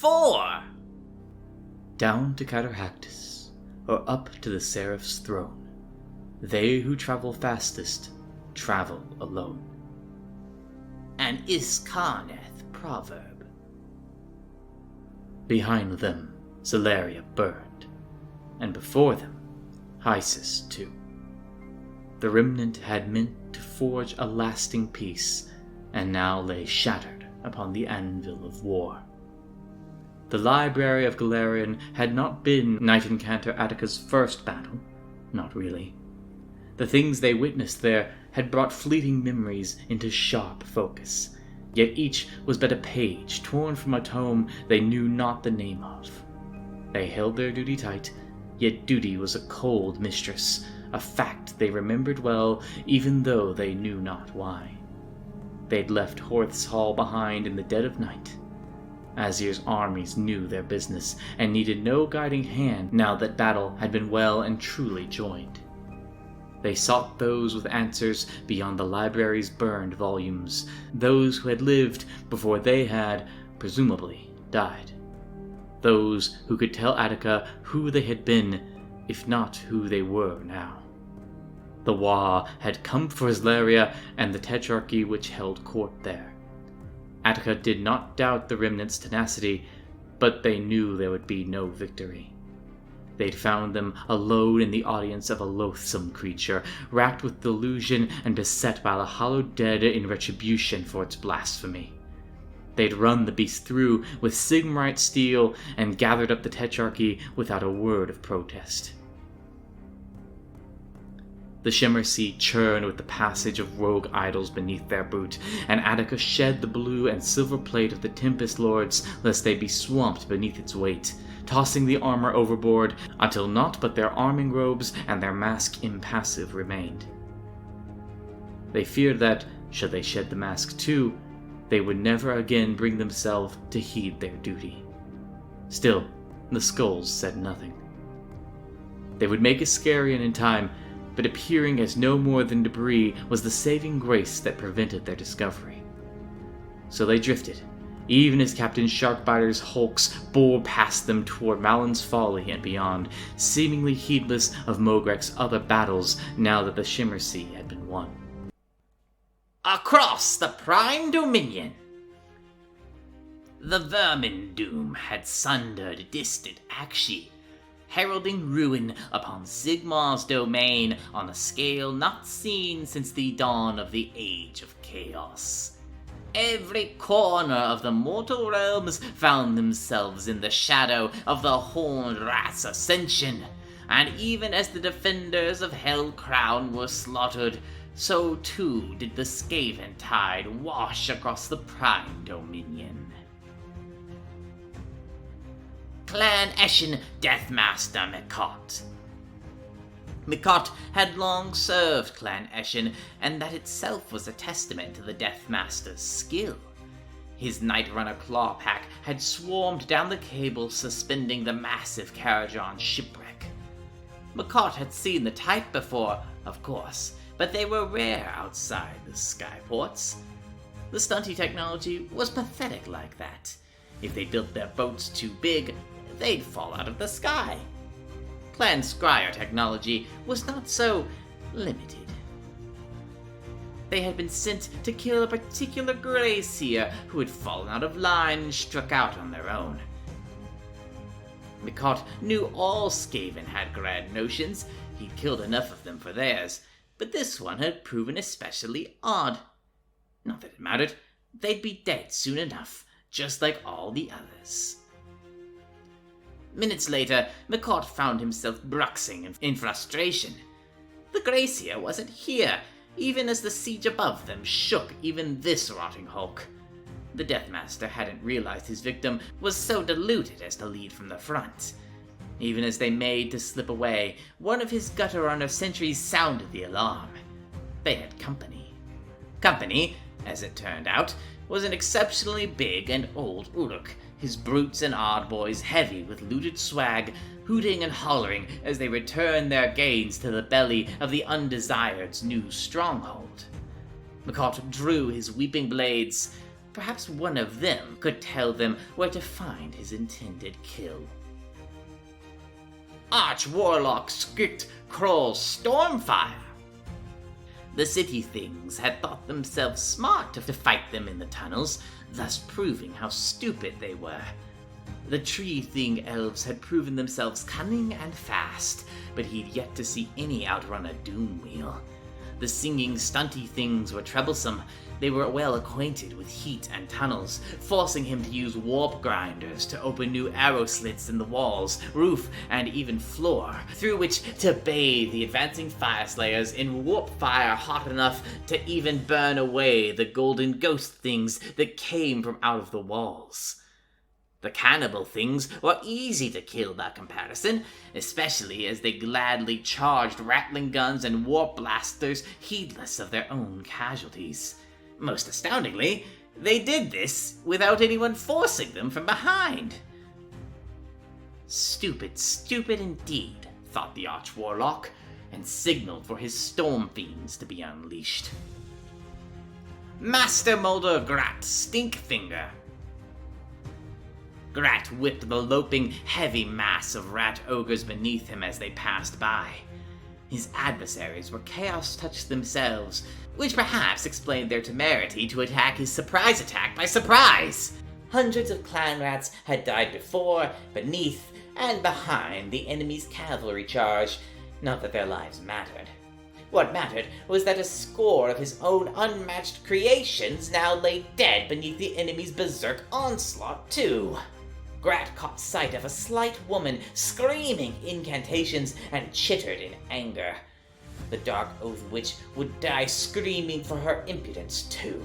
for? Down to Cataractus, or up to the Seraph's throne. They who travel fastest travel alone. An Iskarneth proverb. Behind them, Celeria burned, and before them, Hysis too. The remnant had meant to forge a lasting peace, and now lay shattered upon the anvil of war. The Library of Galarian had not been Knight Incantor Attica's first battle, not really. The things they witnessed there had brought fleeting memories into sharp focus, yet each was but a page torn from a tome they knew not the name of. They held their duty tight, yet duty was a cold mistress, a fact they remembered well, even though they knew not why. They'd left Horth's Hall behind in the dead of night. Azir's armies knew their business, and needed no guiding hand now that battle had been well and truly joined. They sought those with answers beyond the library's burned volumes, those who had lived before they had, presumably, died. Those who could tell Attica who they had been, if not who they were now. The Wa had come for Islaria and the Tetrarchy which held court there. Attica did not doubt the remnant's tenacity, but they knew there would be no victory. They'd found them alone in the audience of a loathsome creature, racked with delusion and beset by the hallowed dead in retribution for its blasphemy. They'd run the beast through with Sigmarite steel and gathered up the Tetrarchy without a word of protest. The Shimmer Sea churned with the passage of rogue idols beneath their boot, and Attica shed the blue and silver plate of the Tempest Lords lest they be swamped beneath its weight, tossing the armor overboard until naught but their arming robes and their mask impassive remained. They feared that, should they shed the mask too, they would never again bring themselves to heed their duty. Still, the skulls said nothing. They would make Iscarian in time, but appearing as no more than debris was the saving grace that prevented their discovery. So they drifted, even as Captain Sharkbiter's hulks bore past them toward Malin's Folly and beyond, seemingly heedless of Mogrek's other battles now that the Shimmer Sea had been won. Across the Prime Dominion! The Vermin Doom had sundered distant Akshi, heralding ruin upon Sigmar's domain on a scale not seen since the dawn of the Age of Chaos. Every corner of the mortal realms found themselves in the shadow of the Horned Rat's ascension, and even as the defenders of Hellcrown were slaughtered, so too did the Skaven tide wash across the Prime Dominion. Clan Eshin Deathmaster Mikot. Mikot had long served Clan Eshin, and that itself was a testament to the Deathmaster's skill. His Night Runner claw pack had swarmed down the cable suspending the massive Karajan shipwreck. Mikot had seen the type before, of course, but they were rare outside the skyports. The stunty technology was pathetic like that. If they built their boats too big, they'd fall out of the sky. Clan Scryer technology was not so limited. They had been sent to kill a particular Greyseer who had fallen out of line and struck out on their own. Mikot knew all Skaven had grand notions. He'd killed enough of them for theirs, but this one had proven especially odd. Not that it mattered. They'd be dead soon enough, just like all the others. Minutes later, Mikot found himself bruxing in frustration. The Greyseer wasn't here, even as the siege above them shook even this rotting hulk. The Deathmaster hadn't realized his victim was so deluded as to lead from the front. Even as they made to slip away, one of his gutter runner sentries sounded the alarm. They had company. Company, as it turned out, was an exceptionally big and old Uruk, his brutes and odd boys heavy with looted swag, hooting and hollering as they returned their gains to the belly of the Undesired's new stronghold. Mikot drew his weeping blades. Perhaps one of them could tell them where to find his intended kill. Arch-Warlock Skirt Kroll Stormfire! The city things had thought themselves smart to fight them in the tunnels, thus proving how stupid they were. The tree thing elves had proven themselves cunning and fast, but he'd yet to see any outrun a Doomwheel. The singing stunty things were troublesome. They were well acquainted with heat and tunnels, forcing him to use warp grinders to open new arrow slits in the walls, roof, and even floor, through which to bathe the advancing fire slayers in warp fire hot enough to even burn away the golden ghost things that came from out of the walls. The cannibal things were easy to kill by comparison, especially as they gladly charged rattling guns and warp blasters, heedless of their own casualties. Most astoundingly, they did this without anyone forcing them from behind. Stupid, stupid indeed, thought the Arch-Warlock, and signaled for his storm fiends to be unleashed. Master Molder Grat Stinkfinger. Grat whipped the loping, heavy mass of rat ogres beneath him as they passed by. His adversaries were Chaos Touch themselves, which perhaps explained their temerity to attack his surprise attack by surprise. Hundreds of clan rats had died before, beneath, and behind the enemy's cavalry charge. Not that their lives mattered. What mattered was that a score of his own unmatched creations now lay dead beneath the enemy's berserk onslaught, too. Grat caught sight of a slight woman screaming incantations and chittered in anger. The Dark Oath Witch would die screaming for her impudence, too.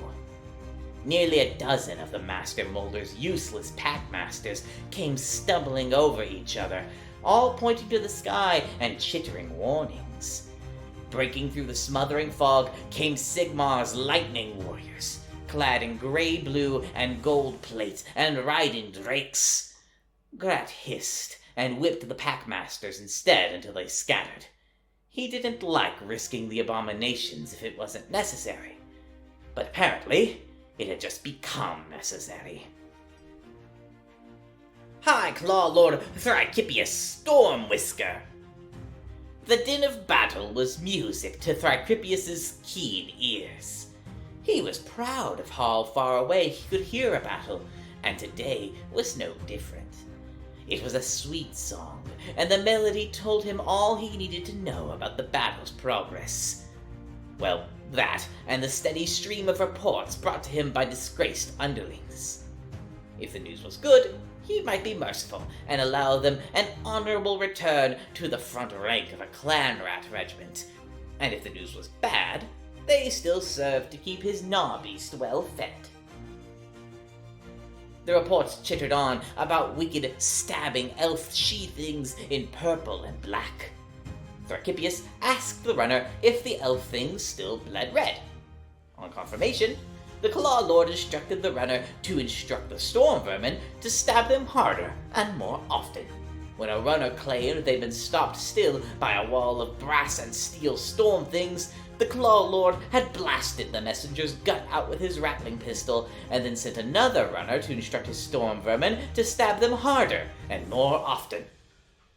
Nearly a dozen of the Master Molder's useless packmasters came stumbling over each other, all pointing to the sky and chittering warnings. Breaking through the smothering fog came Sigmar's lightning warriors, clad in grey, blue, and gold plate and riding drakes. Grat hissed and whipped the packmasters instead until they scattered. He didn't like risking the abominations if it wasn't necessary, but apparently it had just become necessary. High Claw Lord Thrychipius Stormwhisker. The din of battle was music to Thrychipius's keen ears. He was proud of how far away he could hear a battle, and today was no different. It was a sweet song, and the melody told him all he needed to know about the battle's progress. Well, that, and the steady stream of reports brought to him by disgraced underlings. If the news was good, he might be merciful and allow them an honorable return to the front rank of a clan rat regiment. And if the news was bad, they still served to keep his gnaw-beast well fed. The reports chittered on about wicked, stabbing elf she-things in purple and black. Thrychipius asked the runner if the elf things still bled red. On confirmation, the Claw Lord instructed the runner to instruct the storm vermin to stab them harder and more often. When a runner claimed they'd been stopped still by a wall of brass and steel storm things, the Claw Lord had blasted the messenger's gut out with his rattling pistol, and then sent another runner to instruct his storm vermin to stab them harder and more often.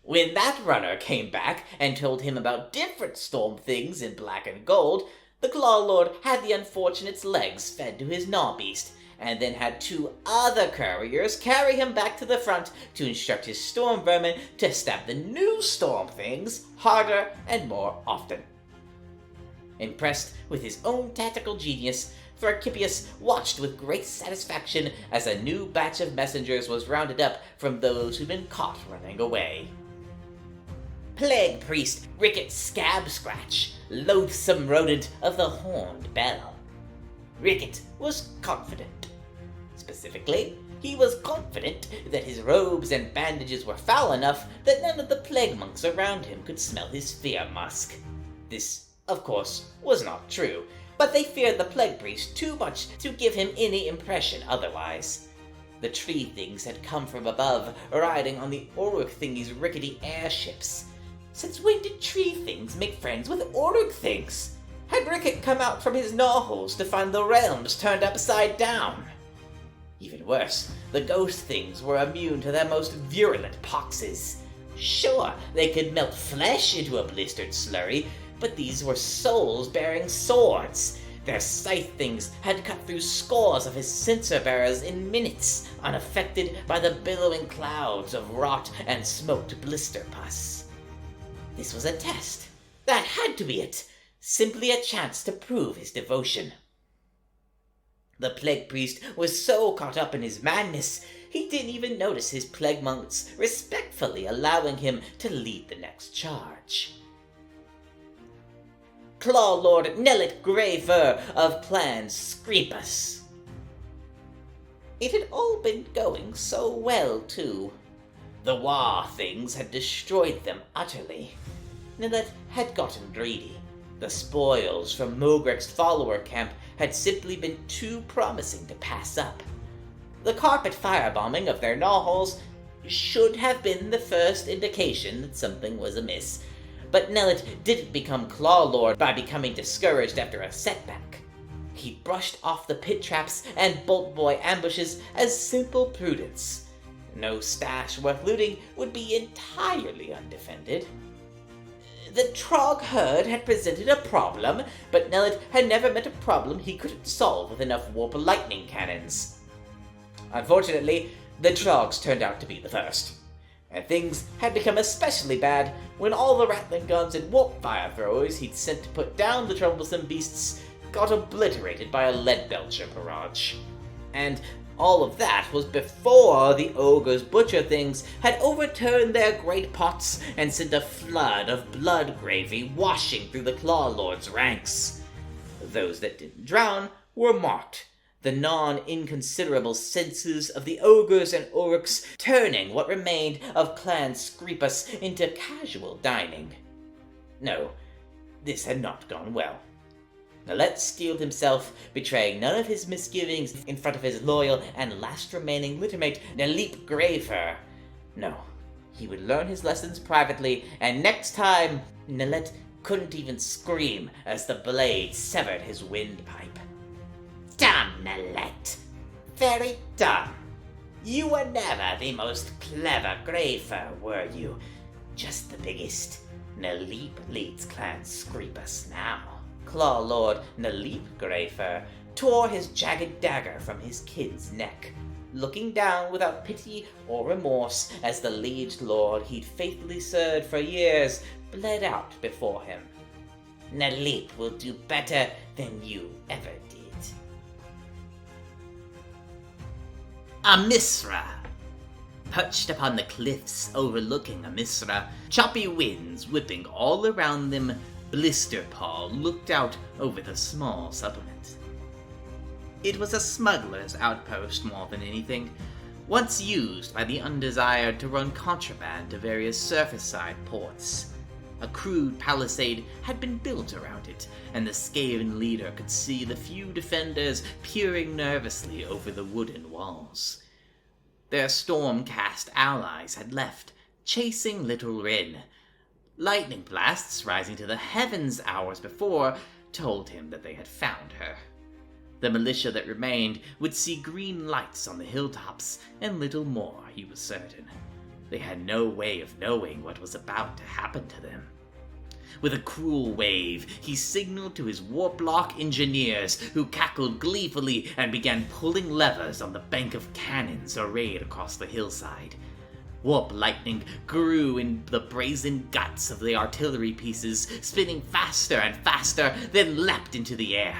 When that runner came back and told him about different storm things in black and gold, the Claw Lord had the unfortunate's legs fed to his gnaw-beast, and then had two other couriers carry him back to the front to instruct his storm vermin to stab the new storm things harder and more often. Impressed with his own tactical genius, Thrychipius watched with great satisfaction as a new batch of messengers was rounded up from those who'd been caught running away. Plague Priest Ricket Scab Scratch, loathsome rodent of the Horned Bell. Ricket was confident. Specifically, he was confident that his robes and bandages were foul enough that none of the plague monks around him could smell his fear musk. This, of course, was not true, but they feared the plague priest too much to give him any impression otherwise. The tree things had come from above, riding on the Orruk thingy's rickety airships. Since when did tree things make friends with Orruk things? Had Ricket come out from his gnaw holes to find the realms turned upside down? worse, the ghost things were immune to their most virulent poxes. Sure, they could melt flesh into a blistered slurry, but these were souls bearing swords. Their scythe things had cut through scores of his censer bearers in minutes, unaffected by the billowing clouds of rot and smoked blister pus. This was a test. That had to be it. Simply a chance to prove his devotion. The plague priest was so caught up in his madness, he didn't even notice his plague monks respectfully allowing him to lead the next charge. Claw Lord Nellet Graver of Clan Screepus. It had all been going so well, too. The War things had destroyed them utterly. Nellet had gotten greedy. The spoils from Mogrek's follower camp had simply been too promising to pass up. The carpet firebombing of their gnawholes should have been the first indication that something was amiss, but Nellet didn't become Claw Lord by becoming discouraged after a setback. He brushed off the pit traps and bolt boy ambushes as simple prudence. No stash worth looting would be entirely undefended. The Trog herd had presented a problem, but Nellet had never met a problem he couldn't solve with enough warp lightning cannons. Unfortunately, the Trogs turned out to be the first, and things had become especially bad when all the rattling guns and warp fire throwers he'd sent to put down the troublesome beasts got obliterated by a lead belcher barrage. And all of that was before the ogre's butcher things had overturned their great pots and sent a flood of blood gravy washing through the Claw Lord's ranks. Those that didn't drown were marked, the non-inconsiderable senses of the ogres and orcs turning what remained of Clan Screepus into casual dining. No, this had not gone well. Nellet steeled himself, betraying none of his misgivings in front of his loyal and last remaining littermate, Nelip Graver. No, he would learn his lessons privately, and next time, Nellet couldn't even scream as the blade severed his windpipe. Dumb, Nellet. Very dumb. You were never the most clever Graver, were you? Just the biggest. Nelip leads Clan Screepus now. Claw Lord Nelip Grafer tore his jagged dagger from his kid's neck, looking down without pity or remorse as the liege lord he'd faithfully served for years bled out before him. Nelip will do better than you ever did. Amisra. Perched upon the cliffs overlooking Amisra, choppy winds whipping all around them, Blisterpaw looked out over the small settlement. It was a smuggler's outpost more than anything, once used by the undesired to run contraband to various surface-side ports. A crude palisade had been built around it, and the Skaven leader could see the few defenders peering nervously over the wooden walls. Their storm-cast allies had left, chasing Little Rin. Lightning blasts rising to the heavens hours before told him that they had found her. The militia that remained would see green lights on the hilltops and little more, he was certain. They had no way of knowing what was about to happen to them. With a cruel wave, he signaled to his warp-lock engineers, who cackled gleefully and began pulling levers on the bank of cannons arrayed across the hillside. Warp lightning grew in the brazen guts of the artillery pieces, spinning faster and faster, then leapt into the air.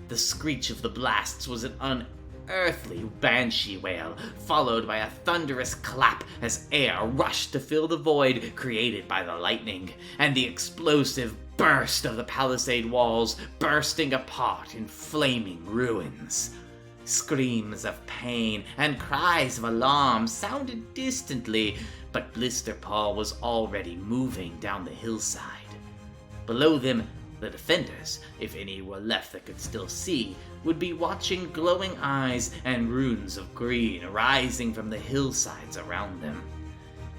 The screech of the blasts was an unearthly banshee wail, followed by a thunderous clap as air rushed to fill the void created by the lightning, and the explosive burst of the palisade walls bursting apart in flaming ruins. Screams of pain and cries of alarm sounded distantly, but Blisterpaw was already moving down the hillside. Below them, the defenders, if any were left that could still see, would be watching glowing eyes and runes of green rising from the hillsides around them.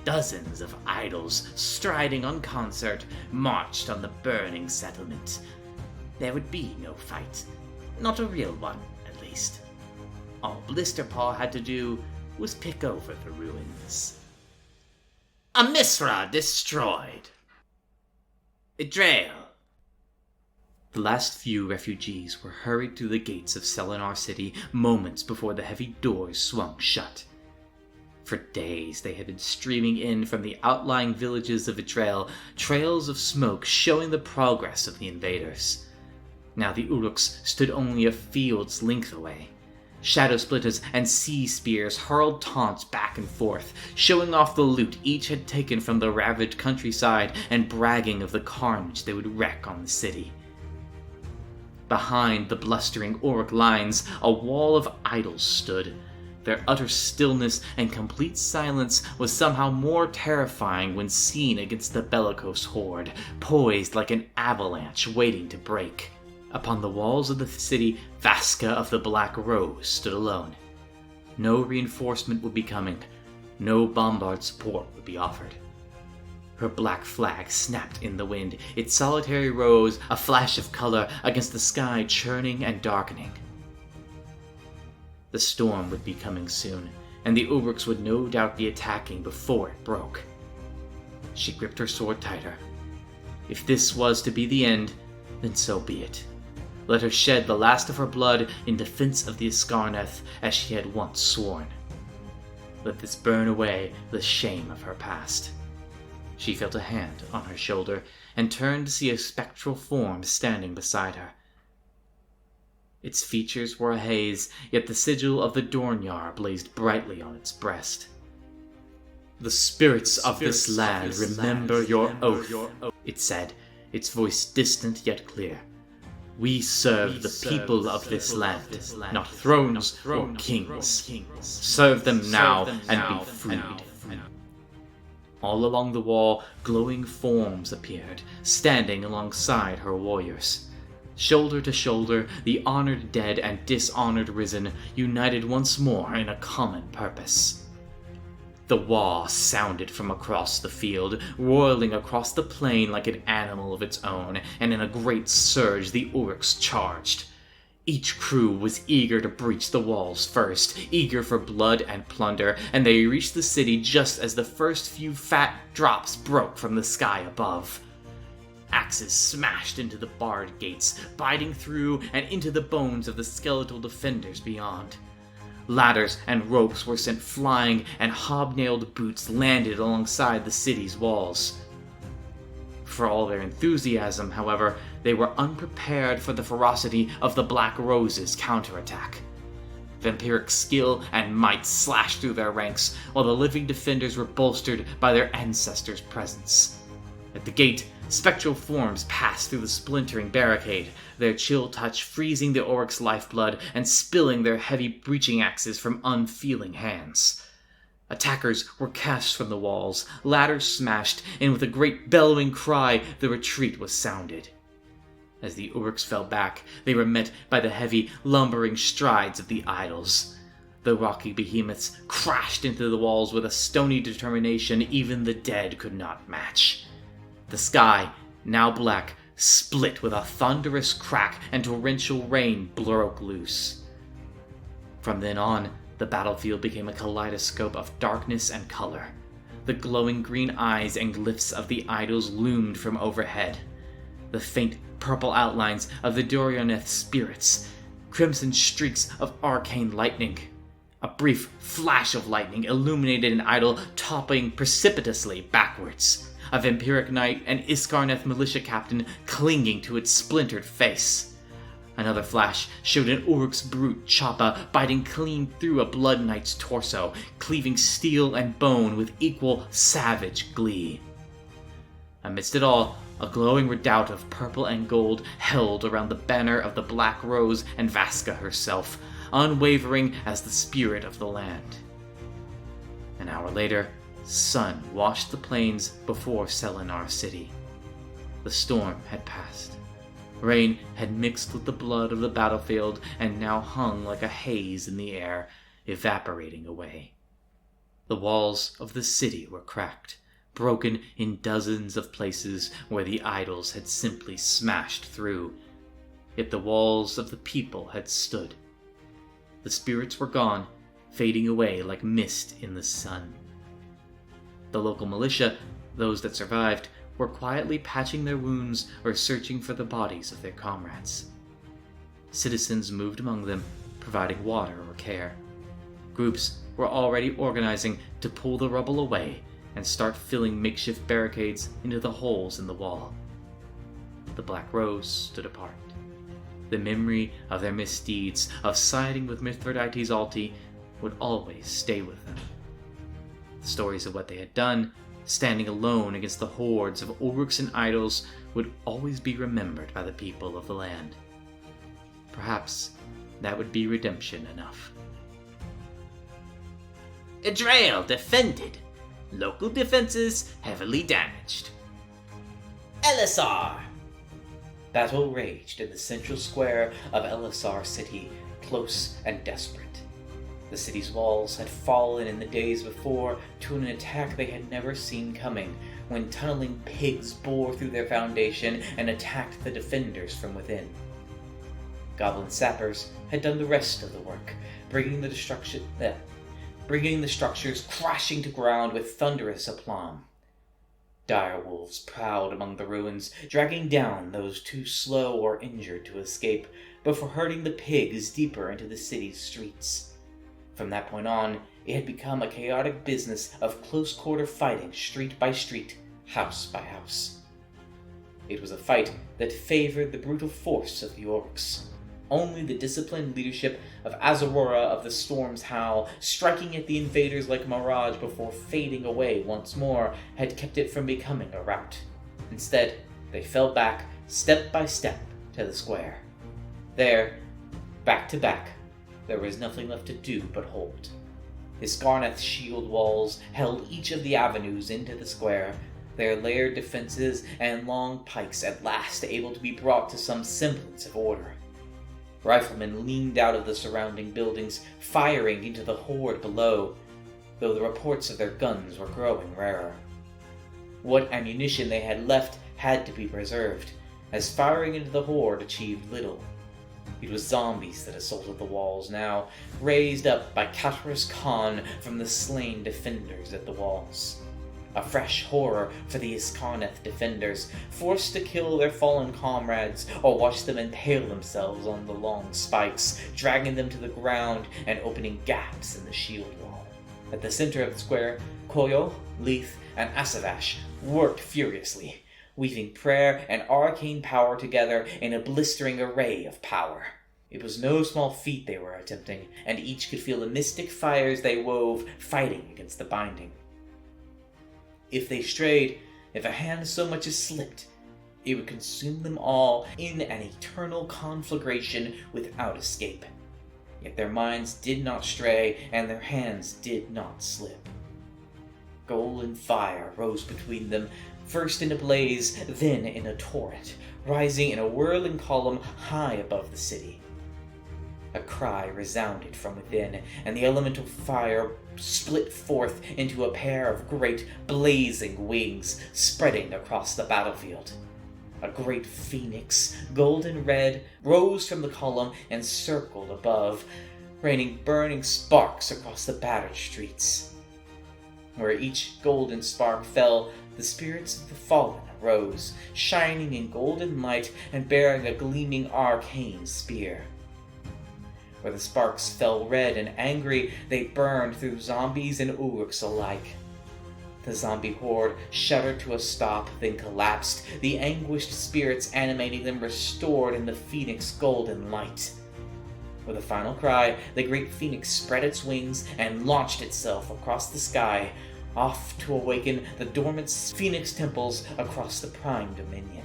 Dozens of idols, striding on concert, marched on the burning settlement. There would be no fight. Not a real one, at least. All Blisterpaw had to do was pick over the ruins. Amisra destroyed. Idrael. The last few refugees were hurried through the gates of Selenar City moments before the heavy doors swung shut. For days they had been streaming in from the outlying villages of Idrael, trails of smoke showing the progress of the invaders. Now the Uruks stood only a field's length away. Shadow Splitters and Sea Spears hurled taunts back and forth, showing off the loot each had taken from the ravaged countryside and bragging of the carnage they would wreak on the city. Behind the blustering Uruk lines, a wall of idols stood. Their utter stillness and complete silence was somehow more terrifying when seen against the bellicose horde, poised like an avalanche waiting to break. Upon the walls of the city, Vaska of the Black Rose stood alone. No reinforcement would be coming. No bombard support would be offered. Her black flag snapped in the wind, its solitary rose a flash of color against the sky churning and darkening. The storm would be coming soon, and the Uruks would no doubt be attacking before it broke. She gripped her sword tighter. If this was to be the end, then so be it. Let her shed the last of her blood in defense of the Iskarneth as she had once sworn. Let this burn away the shame of her past. She felt a hand on her shoulder and turned to see a spectral form standing beside her. Its features were a haze, yet the sigil of the Dornyar blazed brightly on its breast. "The spirits of this land remember your oath," it said, its voice distant yet clear. "We serve the people of this land, not thrones or kings. Serve them now and be freed." All along the wall, glowing forms appeared, standing alongside her warriors. Shoulder to shoulder, the honored dead and dishonored risen united once more in a common purpose. The wah sounded from across the field, whirling across the plain like an animal of its own, and in a great surge the Uruks charged. Each crew was eager to breach the walls first, eager for blood and plunder, and they reached the city just as the first few fat drops broke from the sky above. Axes smashed into the barred gates, biting through and into the bones of the skeletal defenders beyond. Ladders and ropes were sent flying, and hobnailed boots landed alongside the city's walls. For all their enthusiasm, however, they were unprepared for the ferocity of the Black Rose's counterattack. Vampiric skill and might slashed through their ranks, while the living defenders were bolstered by their ancestors' presence. At the gate, spectral forms passed through the splintering barricade, their chill touch freezing the Oryx's lifeblood and spilling their heavy breaching axes from unfeeling hands. Attackers were cast from the walls, ladders smashed, and with a great bellowing cry, the retreat was sounded. As the Uruks fell back, they were met by the heavy, lumbering strides of the idols. The rocky behemoths crashed into the walls with a stony determination even the dead could not match. The sky, now black, split with a thunderous crack and torrential rain broke loose. From then on, the battlefield became a kaleidoscope of darkness and color. The glowing green eyes and glyphs of the idols loomed from overhead. The faint purple outlines of the Doryaneth spirits, crimson streaks of arcane lightning. A brief flash of lightning illuminated an idol toppling precipitously backwards. A vampiric knight and Iskarneth militia captain clinging to its splintered face. Another flash showed an Uruk's brute Choppa biting clean through a blood knight's torso, cleaving steel and bone with equal savage glee. Amidst it all, a glowing redoubt of purple and gold held around the banner of the Black Rose and Vaska herself, unwavering as the spirit of the land. An hour later, sun washed the plains before Selenar City. The storm had passed. Rain had mixed with the blood of the battlefield and now hung like a haze in the air, evaporating away. The walls of the city were cracked, broken in dozens of places where the idols had simply smashed through. Yet the walls of the people had stood. the spirits were gone, fading away like mist in the sun. The local militia, those that survived, were quietly patching their wounds or searching for the bodies of their comrades. Citizens moved among them, providing water or care. Groups were already organizing to pull the rubble away and start filling makeshift barricades into the holes in the wall. The Black Rose stood apart. The memory of their misdeeds, of siding with Mithridates Alti, would always stay with them. The stories of what they had done, standing alone against the hordes of Ulrichs and idols, would always be remembered by the people of the land. Perhaps that would be redemption enough. Idrael defended. Local defenses heavily damaged. Elisar! Battle raged in the central square of Elisar City, close and desperate. The city's walls had fallen in the days before to an attack they had never seen coming, when tunneling pigs bore through their foundation and attacked the defenders from within. Goblin sappers had done the rest of the work, bringing the structures crashing to ground with thunderous aplomb. Dire wolves prowled among the ruins, dragging down those too slow or injured to escape, before herding the pigs deeper into the city's streets. From that point on, it had become a chaotic business of close-quarter fighting, street by street, house by house. It was a fight that favored the brutal force of the orcs. Only the disciplined leadership of Azarora of the Storm's Howl, striking at the invaders like a mirage before fading away once more, had kept it from becoming a rout. Instead, they fell back, step by step, to the square. There, back to back, there was nothing left to do but hold. Iskarnath's shield walls held each of the avenues into the square, their layered defenses and long pikes at last able to be brought to some semblance of order. Riflemen leaned out of the surrounding buildings, firing into the horde below, though the reports of their guns were growing rarer. What ammunition they had left had to be preserved, as firing into the horde achieved little. It was zombies that assaulted the walls now, raised up by Katras Khan from the slain defenders at the walls. A fresh horror for the Iskarnath defenders, forced to kill their fallen comrades or watch them impale themselves on the long spikes, dragging them to the ground and opening gaps in the shield wall. At the center of the square, Koyo, Leith, and Asavash worked furiously, weaving prayer and arcane power together in a blistering array of power. It was no small feat they were attempting, and each could feel the mystic fires they wove fighting against the binding. If they strayed, if a hand so much as slipped, it would consume them all in an eternal conflagration without escape. Yet their minds did not stray, and their hands did not slip. Golden fire rose between them, first in a blaze, then in a torrent, rising in a whirling column high above the city. A cry resounded from within, and the elemental fire split forth into a pair of great blazing wings, spreading across the battlefield. A great phoenix, golden red, rose from the column and circled above, raining burning sparks across the battered streets. Where each golden spark fell, the spirits of the fallen arose, shining in golden light and bearing a gleaming arcane spear. Where the sparks fell red and angry, they burned through zombies and Ulrichs alike. The zombie horde shuddered to a stop, then collapsed, the anguished spirits animating them restored in the phoenix golden light. With a final cry, the great phoenix spread its wings and launched itself across the sky, off to awaken the dormant phoenix temples across the Prime Dominion.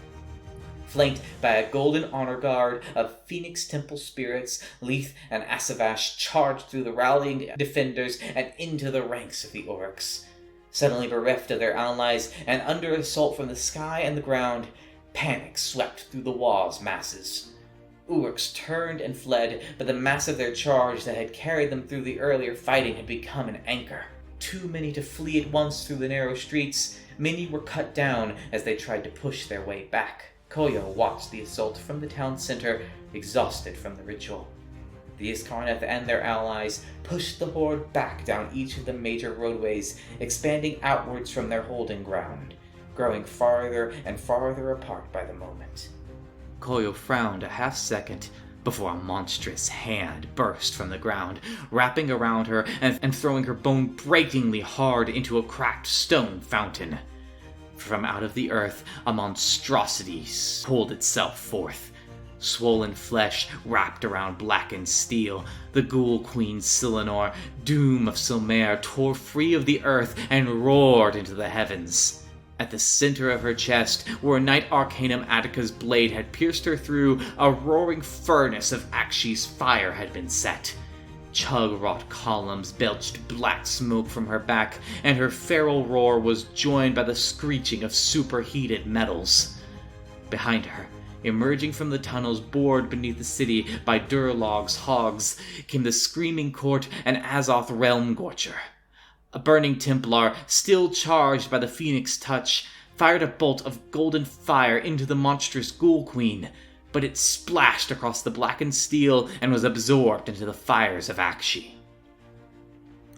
Flanked by a golden honor guard of Phoenix Temple spirits, Leith and Asavash charged through the rallying defenders and into the ranks of the Ulrichs. Suddenly bereft of their allies and under assault from the sky and the ground, panic swept through the wall's masses. Ulrichs turned and fled, but the mass of their charge that had carried them through the earlier fighting had become an anchor. Too many to flee at once through the narrow streets, many were cut down as they tried to push their way back. Koyo watched the assault from the town center, exhausted from the ritual. The Iskarnath and their allies pushed the horde back down each of the major roadways, expanding outwards from their holding ground, growing farther and farther apart by the moment. Koyo frowned a half-second before a monstrous hand burst from the ground, wrapping around her and throwing her bone-breakingly hard into a cracked stone fountain. From out of the earth, a monstrosity pulled itself forth. Swollen flesh wrapped around blackened steel, the ghoul queen Silenor, doom of Silmare, tore free of the earth and roared into the heavens. At the center of her chest, where Knight Arcanum Attica's blade had pierced her through, a roaring furnace of Akshi's fire had been set. Chug-wrought columns belched black smoke from her back, and her feral roar was joined by the screeching of superheated metals. Behind her, emerging from the tunnels bored beneath the city by Durlog's hogs, came the Screaming Court and Azoth Realm Gorcher. A burning Templar, still charged by the Phoenix touch, fired a bolt of golden fire into the monstrous Ghoul Queen, but it splashed across the blackened steel and was absorbed into the fires of Akshi.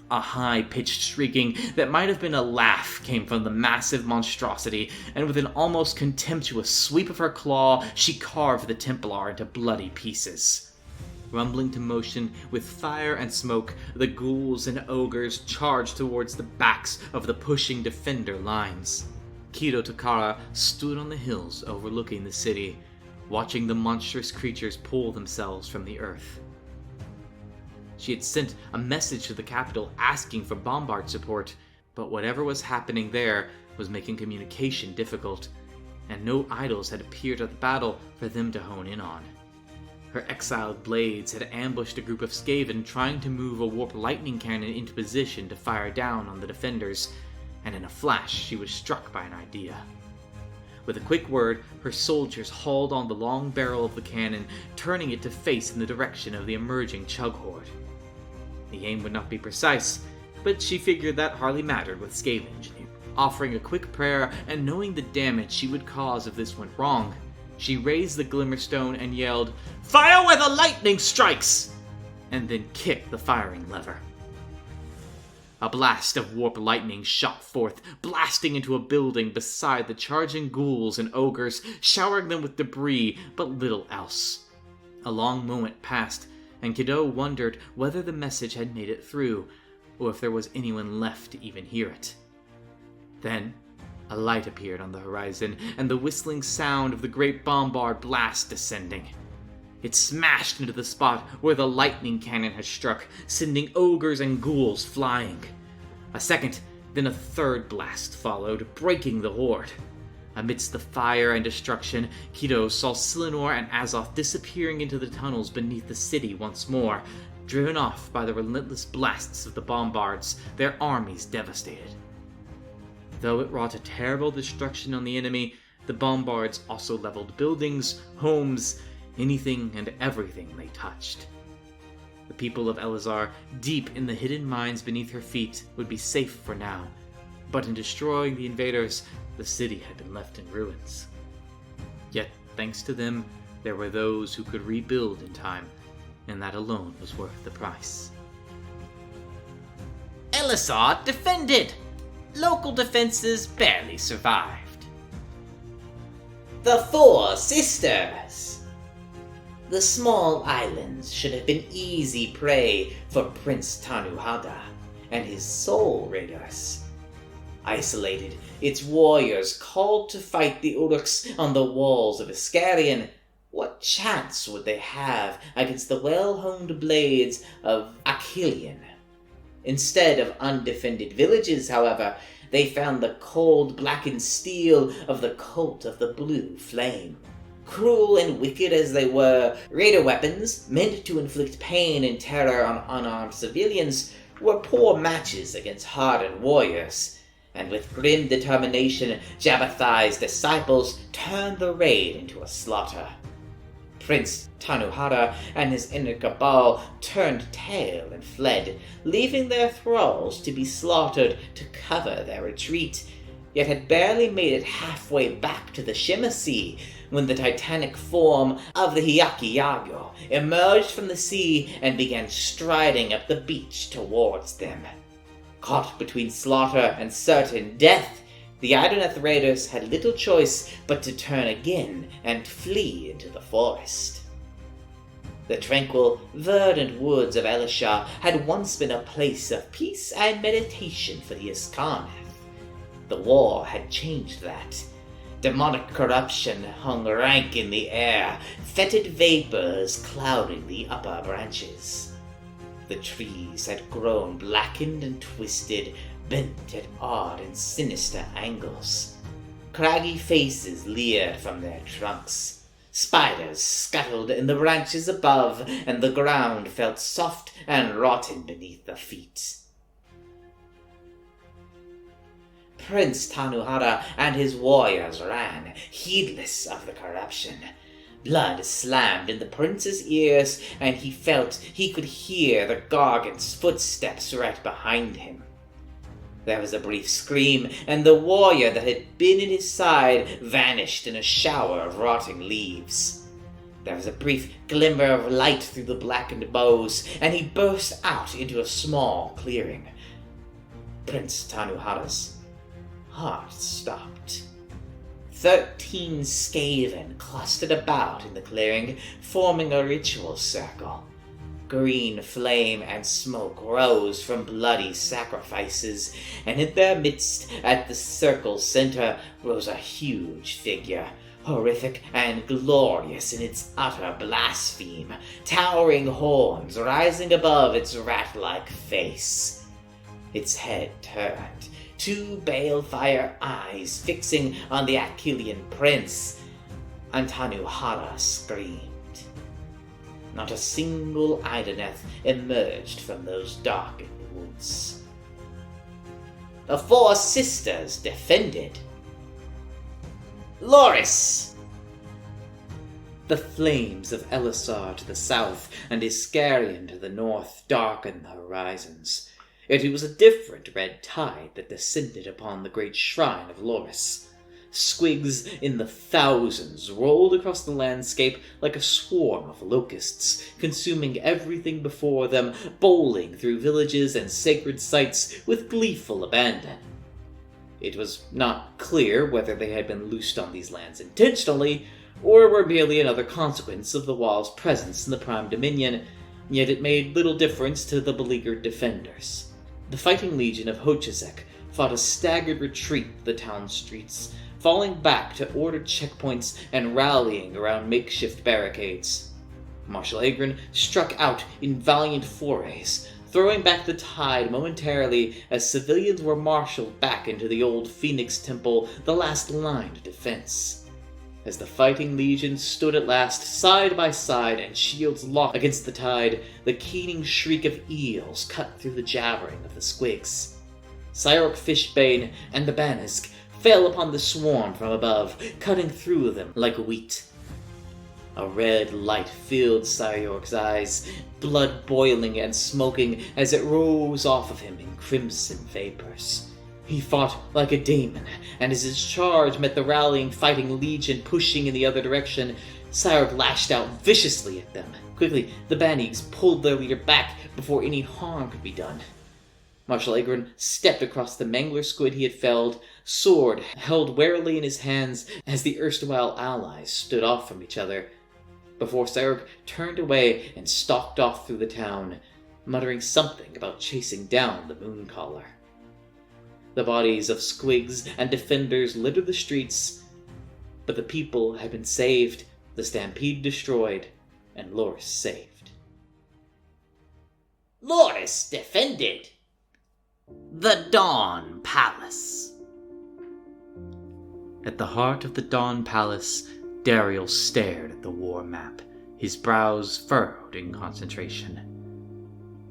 A high-pitched shrieking that might have been a laugh came from the massive monstrosity, and with an almost contemptuous sweep of her claw, she carved the Templar into bloody pieces. Rumbling to motion with fire and smoke, the ghouls and ogres charged towards the backs of the pushing defender lines. Kido Takara stood on the hills overlooking the city, watching the monstrous creatures pull themselves from the earth. She had sent a message to the capital asking for bombard support, but whatever was happening there was making communication difficult, and no idols had appeared at the battle for them to hone in on. Her exiled blades had ambushed a group of Skaven trying to move a warp lightning cannon into position to fire down on the defenders, and in a flash she was struck by an idea. With a quick word, her soldiers hauled on the long barrel of the cannon, turning it to face in the direction of the emerging Chug Horde. The aim would not be precise, but she figured that hardly mattered with Skaven engineering. Offering a quick prayer and knowing the damage she would cause if this went wrong, she raised the Glimmerstone and yelled, "Fire where the lightning strikes!" and then kicked the firing lever. A blast of warp lightning shot forth, blasting into a building beside the charging ghouls and ogres, showering them with debris, but little else. A long moment passed, and Kido wondered whether the message had made it through, or if there was anyone left to even hear it. Then, a light appeared on the horizon, and the whistling sound of the great bombard blast descending. It smashed into the spot where the lightning cannon had struck, sending ogres and ghouls flying. A second, then a third blast followed, breaking the horde. Amidst the fire and destruction, Kido saw Silenor and Azoth disappearing into the tunnels beneath the city once more, driven off by the relentless blasts of the bombards, their armies devastated. Though it wrought a terrible destruction on the enemy, the bombards also leveled buildings, homes, anything and everything they touched. The people of Elazar, deep in the hidden mines beneath her feet, would be safe for now, but in destroying the invaders, the city had been left in ruins. Yet, thanks to them, there were those who could rebuild in time, and that alone was worth the price. Elazar defended! Local defenses barely survived. The Four Sisters! The small islands should have been easy prey for Prince Tanuhada and his Soul Raiders. Isolated, its warriors called to fight the Uruks on the walls of Iskarion. What chance would they have against the well-honed blades of Achillean? Instead of undefended villages, however, they found the cold, blackened steel of the Cult of the Blue Flame. Cruel and wicked as they were, raider weapons, meant to inflict pain and terror on unarmed civilians, were poor matches against hardened warriors. And with grim determination, Jabbathai's disciples turned the raid into a slaughter. Prince Tanuhara and his inner cabal turned tail and fled, leaving their thralls to be slaughtered to cover their retreat. yet had barely made it halfway back to the Shimmer Sea when the titanic form of the Hyakuyago emerged from the sea and began striding up the beach towards them. Caught between slaughter and certain death, the Idoneth raiders had little choice but to turn again and flee into the forest. The tranquil, verdant woods of Elisha had once been a place of peace and meditation for the Iskarneth. The war had changed that. Demonic corruption hung rank in the air, fetid vapors clouding the upper branches. The trees had grown blackened and twisted, bent at odd and sinister angles. Craggy faces leered from their trunks. Spiders scuttled in the branches above, and the ground felt soft and rotten beneath the feet. Prince Tanuhara and his warriors ran, heedless of the corruption. Blood slammed in the prince's ears, and he felt he could hear the Gargant's footsteps right behind him. There was a brief scream, and the warrior that had been at his side vanished in a shower of rotting leaves. There was a brief glimmer of light through the blackened boughs, and he burst out into a small clearing. Prince Tanuhara's heart stopped. 13 Skaven clustered about in the clearing, forming a ritual circle. Green flame and smoke rose from bloody sacrifices, and in their midst, at the circle's center, rose a huge figure, horrific and glorious in its utter blaspheme, towering horns rising above its rat-like face. Its head turned, 2 balefire eyes fixing on the Achillean prince, and Tanuhara screamed. Not a single Idoneth emerged from those darkened woods. The 4 sisters defended. Loris! The flames of Elisar to the south and Iskarion to the north darkened the horizons. Yet it was a different red tide that descended upon the great shrine of Loris. Squigs in the thousands rolled across the landscape like a swarm of locusts, consuming everything before them, bowling through villages and sacred sites with gleeful abandon. It was not clear whether they had been loosed on these lands intentionally, or were merely another consequence of the wall's presence in the Prime Dominion, yet it made little difference to the beleaguered defenders. The fighting legion of Hochazek fought a staggered retreat to the town streets, falling back to ordered checkpoints and rallying around makeshift barricades. Marshal Agron struck out in valiant forays, throwing back the tide momentarily as civilians were marshaled back into the old Phoenix Temple, the last line of defense. As the fighting legion stood at last side by side and shields locked against the tide, the keening shriek of eels cut through the jabbering of the squigs. Cyrok Fishbane and the Banisk fell upon the swarm from above, cutting through them like wheat. A red light filled Cyrok's eyes, blood boiling and smoking as it rose off of him in crimson vapors. He fought like a daemon, and as his charge met the rallying fighting legion pushing in the other direction, Cyrok lashed out viciously at them. Quickly, the Banigs pulled their leader back before any harm could be done. Marshal Agron stepped across the mangler squid he had felled, sword held warily in his hands as the erstwhile allies stood off from each other, before Cyrok turned away and stalked off through the town, muttering something about chasing down the Mooncaller. The bodies of squigs and defenders littered the streets, but the people had been saved, the stampede destroyed, and Loris saved. Loris defended. The Dawn Palace. At the heart of the Dawn Palace, Dariel stared at the war map, his brows furrowed in concentration.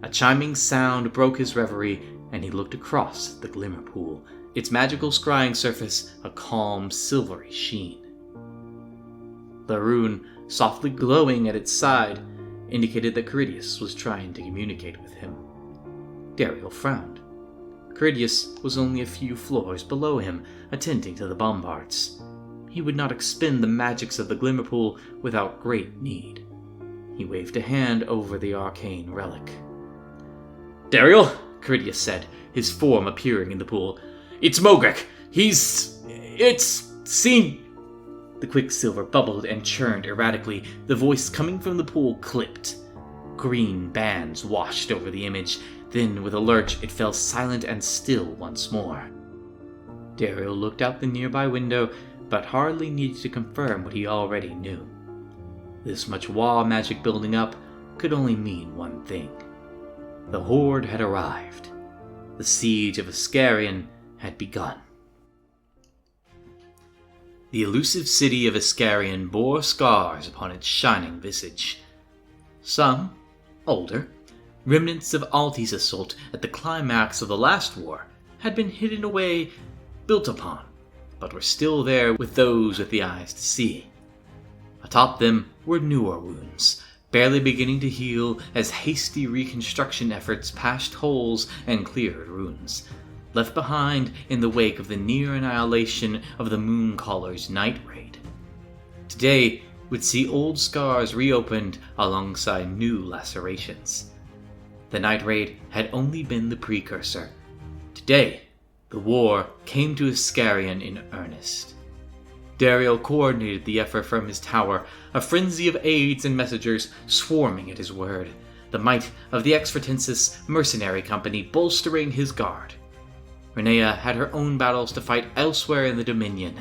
A chiming sound broke his reverie, and he looked across at the glimmer pool, its magical scrying surface a calm silvery sheen. The rune, softly glowing at its side, indicated that Caridius was trying to communicate with him. Dariel frowned. Critias was only a few floors below him, attending to the bombards. He would not expend the magics of the Glimmer Pool without great need. He waved a hand over the arcane relic. "Dariel," Critias said, his form appearing in the pool. "It's Mogek. It's seen..." The quicksilver bubbled and churned erratically. The voice coming from the pool clipped. Green bands washed over the image. Then, with a lurch, it fell silent and still once more. Dariel looked out the nearby window, but hardly needed to confirm what he already knew. This much Wa magic building up could only mean one thing. The Horde had arrived. The siege of Iscarian had begun. The elusive city of Iscarian bore scars upon its shining visage. Some, older, remnants of Alti's assault at the climax of the last war, had been hidden away, built upon, but were still there with those with the eyes to see. Atop them were newer wounds, barely beginning to heal as hasty reconstruction efforts patched holes and cleared ruins, left behind in the wake of the near annihilation of the Mooncaller's night raid. Today would see old scars reopened alongside new lacerations. The night raid had only been the precursor. Today, the war came to Iscarian in earnest. Dariel coordinated the effort from his tower, a frenzy of aides and messengers swarming at his word, the might of the Exfratensis mercenary company bolstering his guard. Renea had her own battles to fight elsewhere in the Dominion.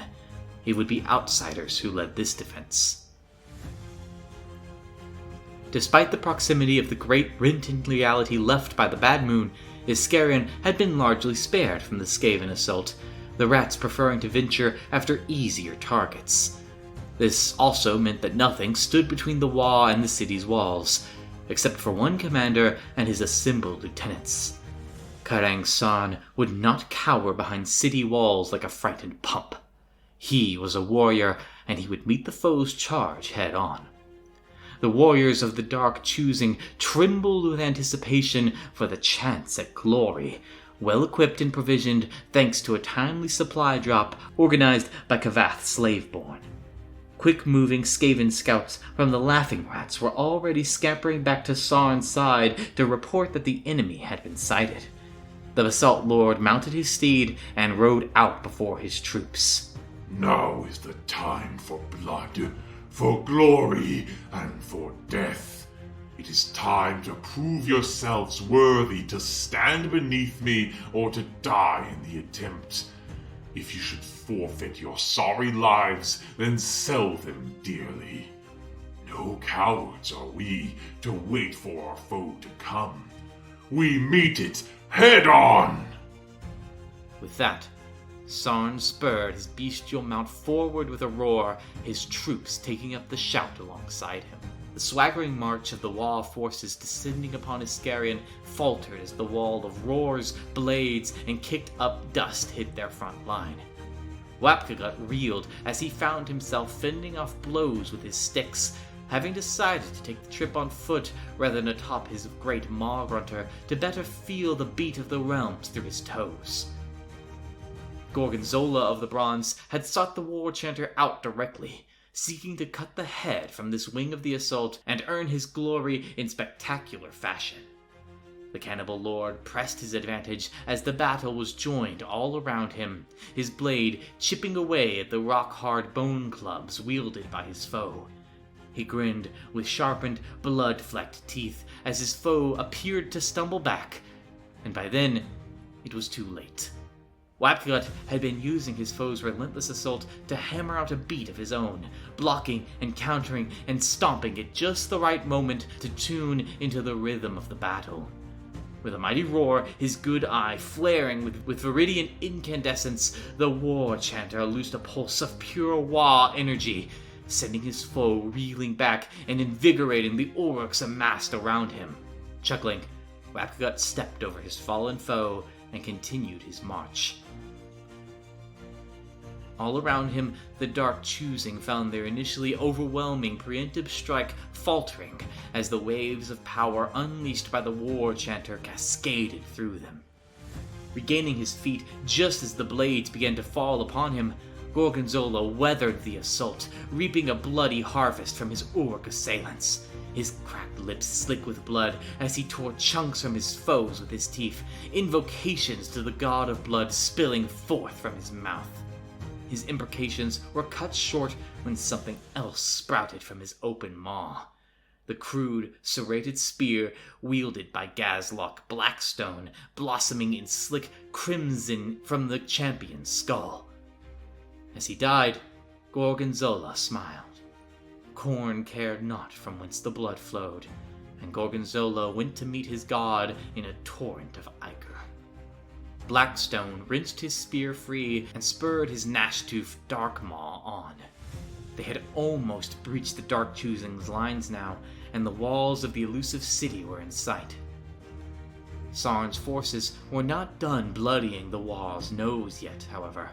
It would be outsiders who led this defense. Despite the proximity of the great rent-in reality left by the Bad Moon, Iscarian had been largely spared from the Skaven assault, the rats preferring to venture after easier targets. This also meant that nothing stood between the Wa and the city's walls, except for one commander and his assembled lieutenants. Karang San would not cower behind city walls like a frightened pup. He was a warrior, and he would meet the foe's charge head-on. The warriors of the Dark Choosing trembled with anticipation for the chance at glory, well-equipped and provisioned thanks to a timely supply drop organized by Kavath Slaveborn. Quick-moving Skaven scouts from the Laughing Rats were already scampering back to Sarn's side to report that the enemy had been sighted. The Basalt Lord mounted his steed and rode out before his troops. "Now is the time for blood, for glory, and for death. It is time to prove yourselves worthy to stand beneath me or to die in the attempt. If you should forfeit your sorry lives, then sell them dearly. No cowards are we to wait for our foe to come. We meet it head on!" With that, Sarn spurred his bestial mount forward with a roar, his troops taking up the shout alongside him. The swaggering march of the Wa forces descending upon Iscarian faltered as the wall of roars, blades, and kicked-up dust hit their front line. Wapkagut reeled as he found himself fending off blows with his sticks, having decided to take the trip on foot rather than atop his great maw grunter to better feel the beat of the realms through his toes. Gorgonzola of the Bronze had sought the war chanter out directly, seeking to cut the head from this wing of the assault and earn his glory in spectacular fashion. The Cannibal Lord pressed his advantage as the battle was joined all around him, his blade chipping away at the rock-hard bone clubs wielded by his foe. He grinned with sharpened, blood-flecked teeth as his foe appeared to stumble back, and by then, it was too late. Wapkagut had been using his foe's relentless assault to hammer out a beat of his own, blocking and countering and stomping at just the right moment to tune into the rhythm of the battle. With a mighty roar, his good eye flaring with viridian incandescence, the war chanter loosed a pulse of pure Wa energy, sending his foe reeling back and invigorating the orcs amassed around him. Chuckling, Wapkagut stepped over his fallen foe and continued his march. All around him, the Dark Choosing found their initially overwhelming preemptive strike faltering as the waves of power unleashed by the war chanter cascaded through them. Regaining his feet just as the blades began to fall upon him, Gorgonzola weathered the assault, reaping a bloody harvest from his Uruk assailants. His cracked lips slick with blood as he tore chunks from his foes with his teeth, invocations to the god of blood spilling forth from his mouth. His imprecations were cut short when something else sprouted from his open maw. The crude, serrated spear wielded by Gazlock Blackstone, blossoming in slick crimson from the champion's skull. As he died, Gorgonzola smiled. Khorne cared not from whence the blood flowed, and Gorgonzola went to meet his god in a torrent of ichor. Blackstone rinsed his spear free and spurred his gnash-toothed Darkmaw on. They had almost breached the Dark Choosing's lines now, and the walls of the elusive city were in sight. Sarn's forces were not done bloodying the wall's nose yet, however.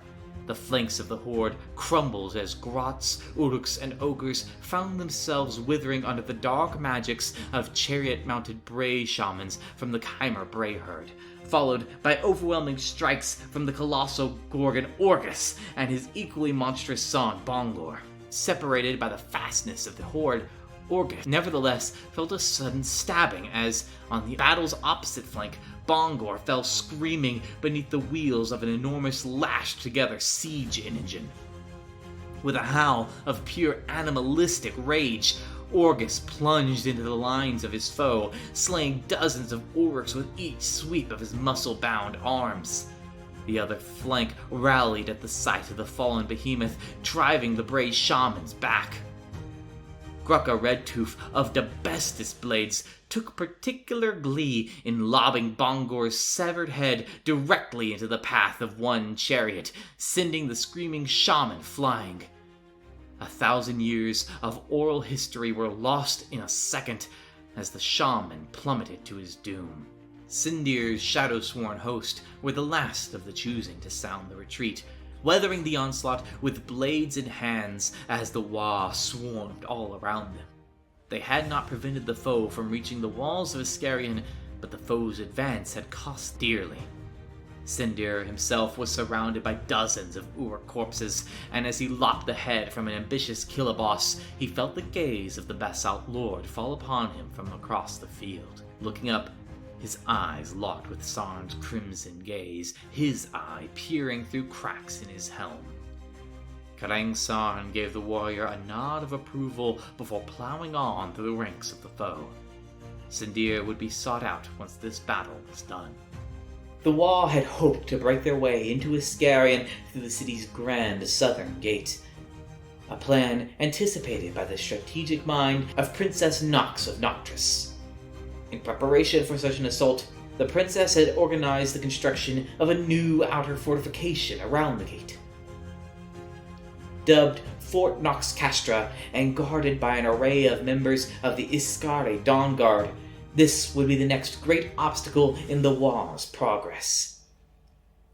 The flanks of the horde crumbled as grots, uruks, and ogres found themselves withering under the dark magics of chariot-mounted Bray shamans from the Chimer Bray herd, followed by overwhelming strikes from the colossal Gorgon Orgus and his equally monstrous son Bongor. Separated by the fastness of the horde, Orgus nevertheless felt a sudden stabbing as, on the battle's opposite flank, Bongor fell screaming beneath the wheels of an enormous lashed-together siege engine. With a howl of pure animalistic rage, Orgus plunged into the lines of his foe, slaying dozens of Uruks with each sweep of his muscle-bound arms. The other flank rallied at the sight of the fallen behemoth, driving the Bray shamans back. Grucka Redtooth of the bestest blades took particular glee in lobbing Bongor's severed head directly into the path of one chariot, sending the screaming shaman flying. 1,000 years of oral history were lost in a second as the shaman plummeted to his doom. Sindir's shadow-sworn host were the last of the choosing to sound the retreat, weathering the onslaught with blades in hands as the Wa swarmed all around them. They had not prevented the foe from reaching the walls of Iscarian, but the foe's advance had cost dearly. Sindir himself was surrounded by dozens of Uruk corpses, and as he lopped the head from an ambitious killaboss, he felt the gaze of the Basalt Lord fall upon him from across the field. Looking up, his eyes locked with Sarn's crimson gaze, his eye peering through cracks in his helm. Karang Sarn gave the warrior a nod of approval before plowing on through the ranks of the foe. Sindir would be sought out once this battle was done. The Wa had hoped to break their way into Iscarian through the city's grand southern gate, a plan anticipated by the strategic mind of Princess Nox of Noctris. In preparation for such an assault, the princess had organized the construction of a new outer fortification around the gate. Dubbed Fort Nox Castra and guarded by an array of members of the Iskari Dawn Guard, this would be the next great obstacle in the Wa's progress.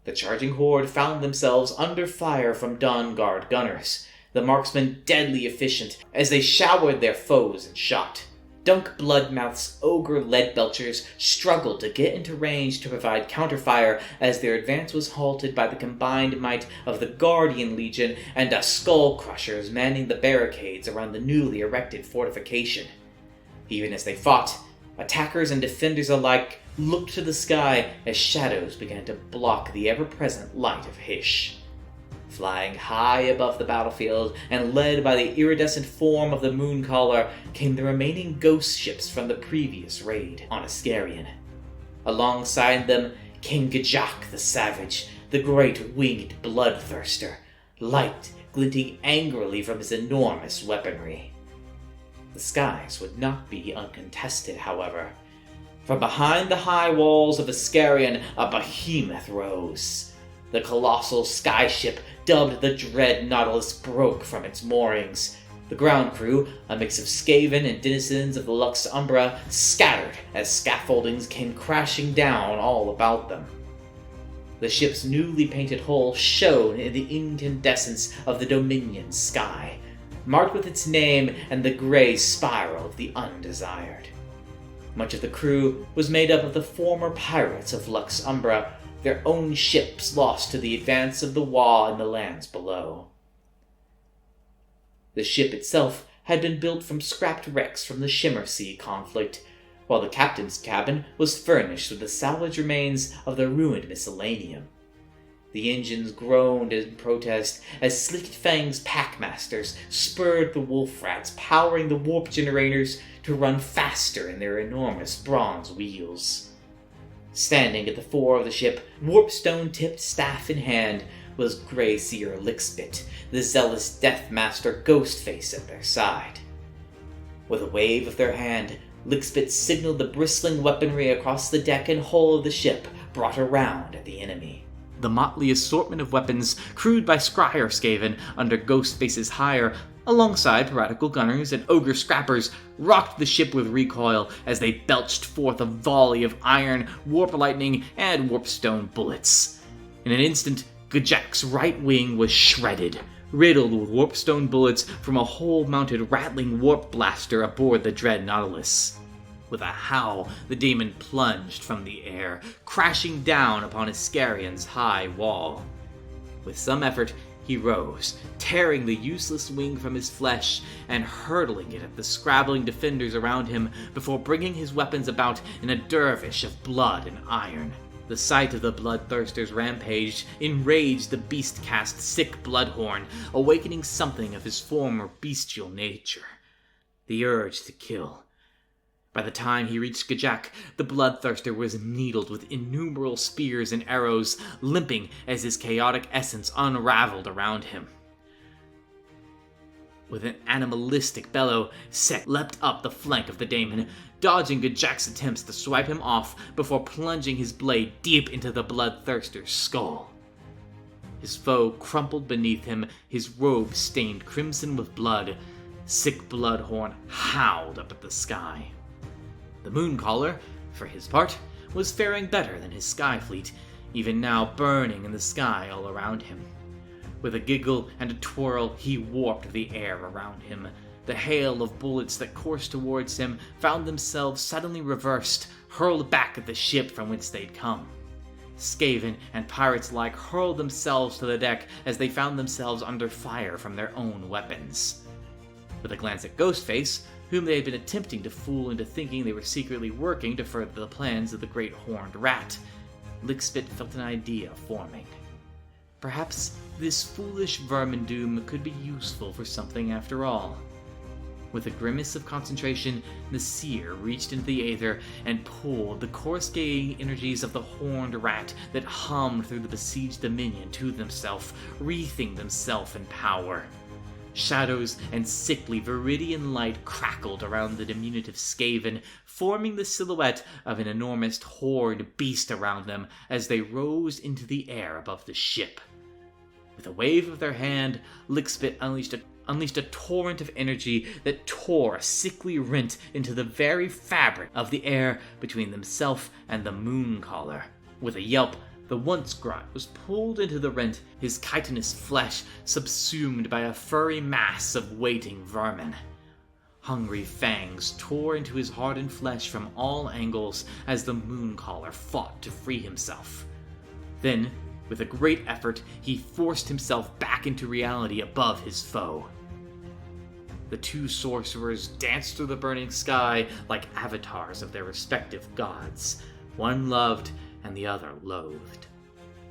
The charging horde found themselves under fire from Dawn Guard gunners, the marksmen deadly efficient as they showered their foes in shot. Dunk Bloodmouth's ogre lead-belchers struggled to get into range to provide counterfire as their advance was halted by the combined might of the Guardian Legion and the Skull Crushers manning the barricades around the newly erected fortification. Even as they fought, attackers and defenders alike looked to the sky as shadows began to block the ever-present light of Hysh. Flying high above the battlefield and led by the iridescent form of the Mooncaller came the remaining ghost ships from the previous raid on Iscarian. Alongside them came Gajak the Savage, the great winged bloodthirster, light glinting angrily from his enormous weaponry. The skies would not be uncontested, however. From behind the high walls of Iscarian, a behemoth rose. The colossal skyship dubbed the Dread Nautilus broke from its moorings. The ground crew, a mix of Skaven and denizens of the Lux Umbra, scattered as scaffoldings came crashing down all about them. The ship's newly painted hull shone in the incandescence of the Dominion's sky, marked with its name and the gray spiral of the Undesired. Much of the crew was made up of the former pirates of Lux Umbra, their own ships lost to the advance of the Wa in the lands below. The ship itself had been built from scrapped wrecks from the Shimmer Sea conflict, while the captain's cabin was furnished with the salvage remains of the ruined miscellaneum. The engines groaned in protest as Slicked Fang's packmasters spurred the wolf rats, powering the warp generators to run faster in their enormous bronze wheels. Standing at the fore of the ship, warpstone-tipped staff in hand, was Grey Seer Lickspit, the zealous Deathmaster Ghostface at their side. With a wave of their hand, Lickspit signaled the bristling weaponry across the deck and hull of the ship, brought around at the enemy. The motley assortment of weapons crewed by Scryer Skaven under Ghostface's hire, alongside piratical gunners and ogre scrappers, rocked the ship with recoil as they belched forth a volley of iron, warp lightning, and warpstone bullets. In an instant, Gajak's right wing was shredded, riddled with warpstone bullets from a hole-mounted rattling warp blaster aboard the dread Nautilus. With a howl, the demon plunged from the air, crashing down upon Iscarion's high wall. With some effort, he rose, tearing the useless wing from his flesh and hurtling it at the scrabbling defenders around him before bringing his weapons about in a dervish of blood and iron. The sight of the bloodthirster's rampage enraged the beast-cast sick Bloodhorn, awakening something of his former bestial nature. The urge to kill. By the time he reached Gajak, the bloodthirster was needled with innumerable spears and arrows, limping as his chaotic essence unraveled around him. With an animalistic bellow, Sek leapt up the flank of the daemon, dodging Gajak's attempts to swipe him off before plunging his blade deep into the bloodthirster's skull. His foe crumpled beneath him, his robe stained crimson with blood. Sick Bloodhorn howled up at the sky. The Mooncaller, for his part, was faring better than his Skyfleet, even now burning in the sky all around him. With a giggle and a twirl, he warped the air around him. The hail of bullets that coursed towards him found themselves suddenly reversed, hurled back at the ship from whence they'd come. Skaven and pirates alike hurled themselves to the deck as they found themselves under fire from their own weapons. With a glance at Ghostface, whom they had been attempting to fool into thinking they were secretly working to further the plans of the great horned rat, Lickspit felt an idea forming. Perhaps this foolish vermindoom could be useful for something after all. With a grimace of concentration, the seer reached into the aether and pulled the coruscating energies of the horned rat that hummed through the besieged dominion to themselves, wreathing themselves in power. Shadows and sickly viridian light crackled around the diminutive Skaven, forming the silhouette of an enormous horned beast around them as they rose into the air above the ship. With a wave of their hand, Lickspit unleashed a torrent of energy that tore a sickly rent into the very fabric of the air between themselves and the Mooncaller. With a yelp, the once Grot was pulled into the rent, his chitinous flesh subsumed by a furry mass of waiting vermin. Hungry fangs tore into his hardened flesh from all angles as the Mooncaller fought to free himself. Then, with a great effort, he forced himself back into reality above his foe. The two sorcerers danced through the burning sky like avatars of their respective gods. One loved and the other loathed.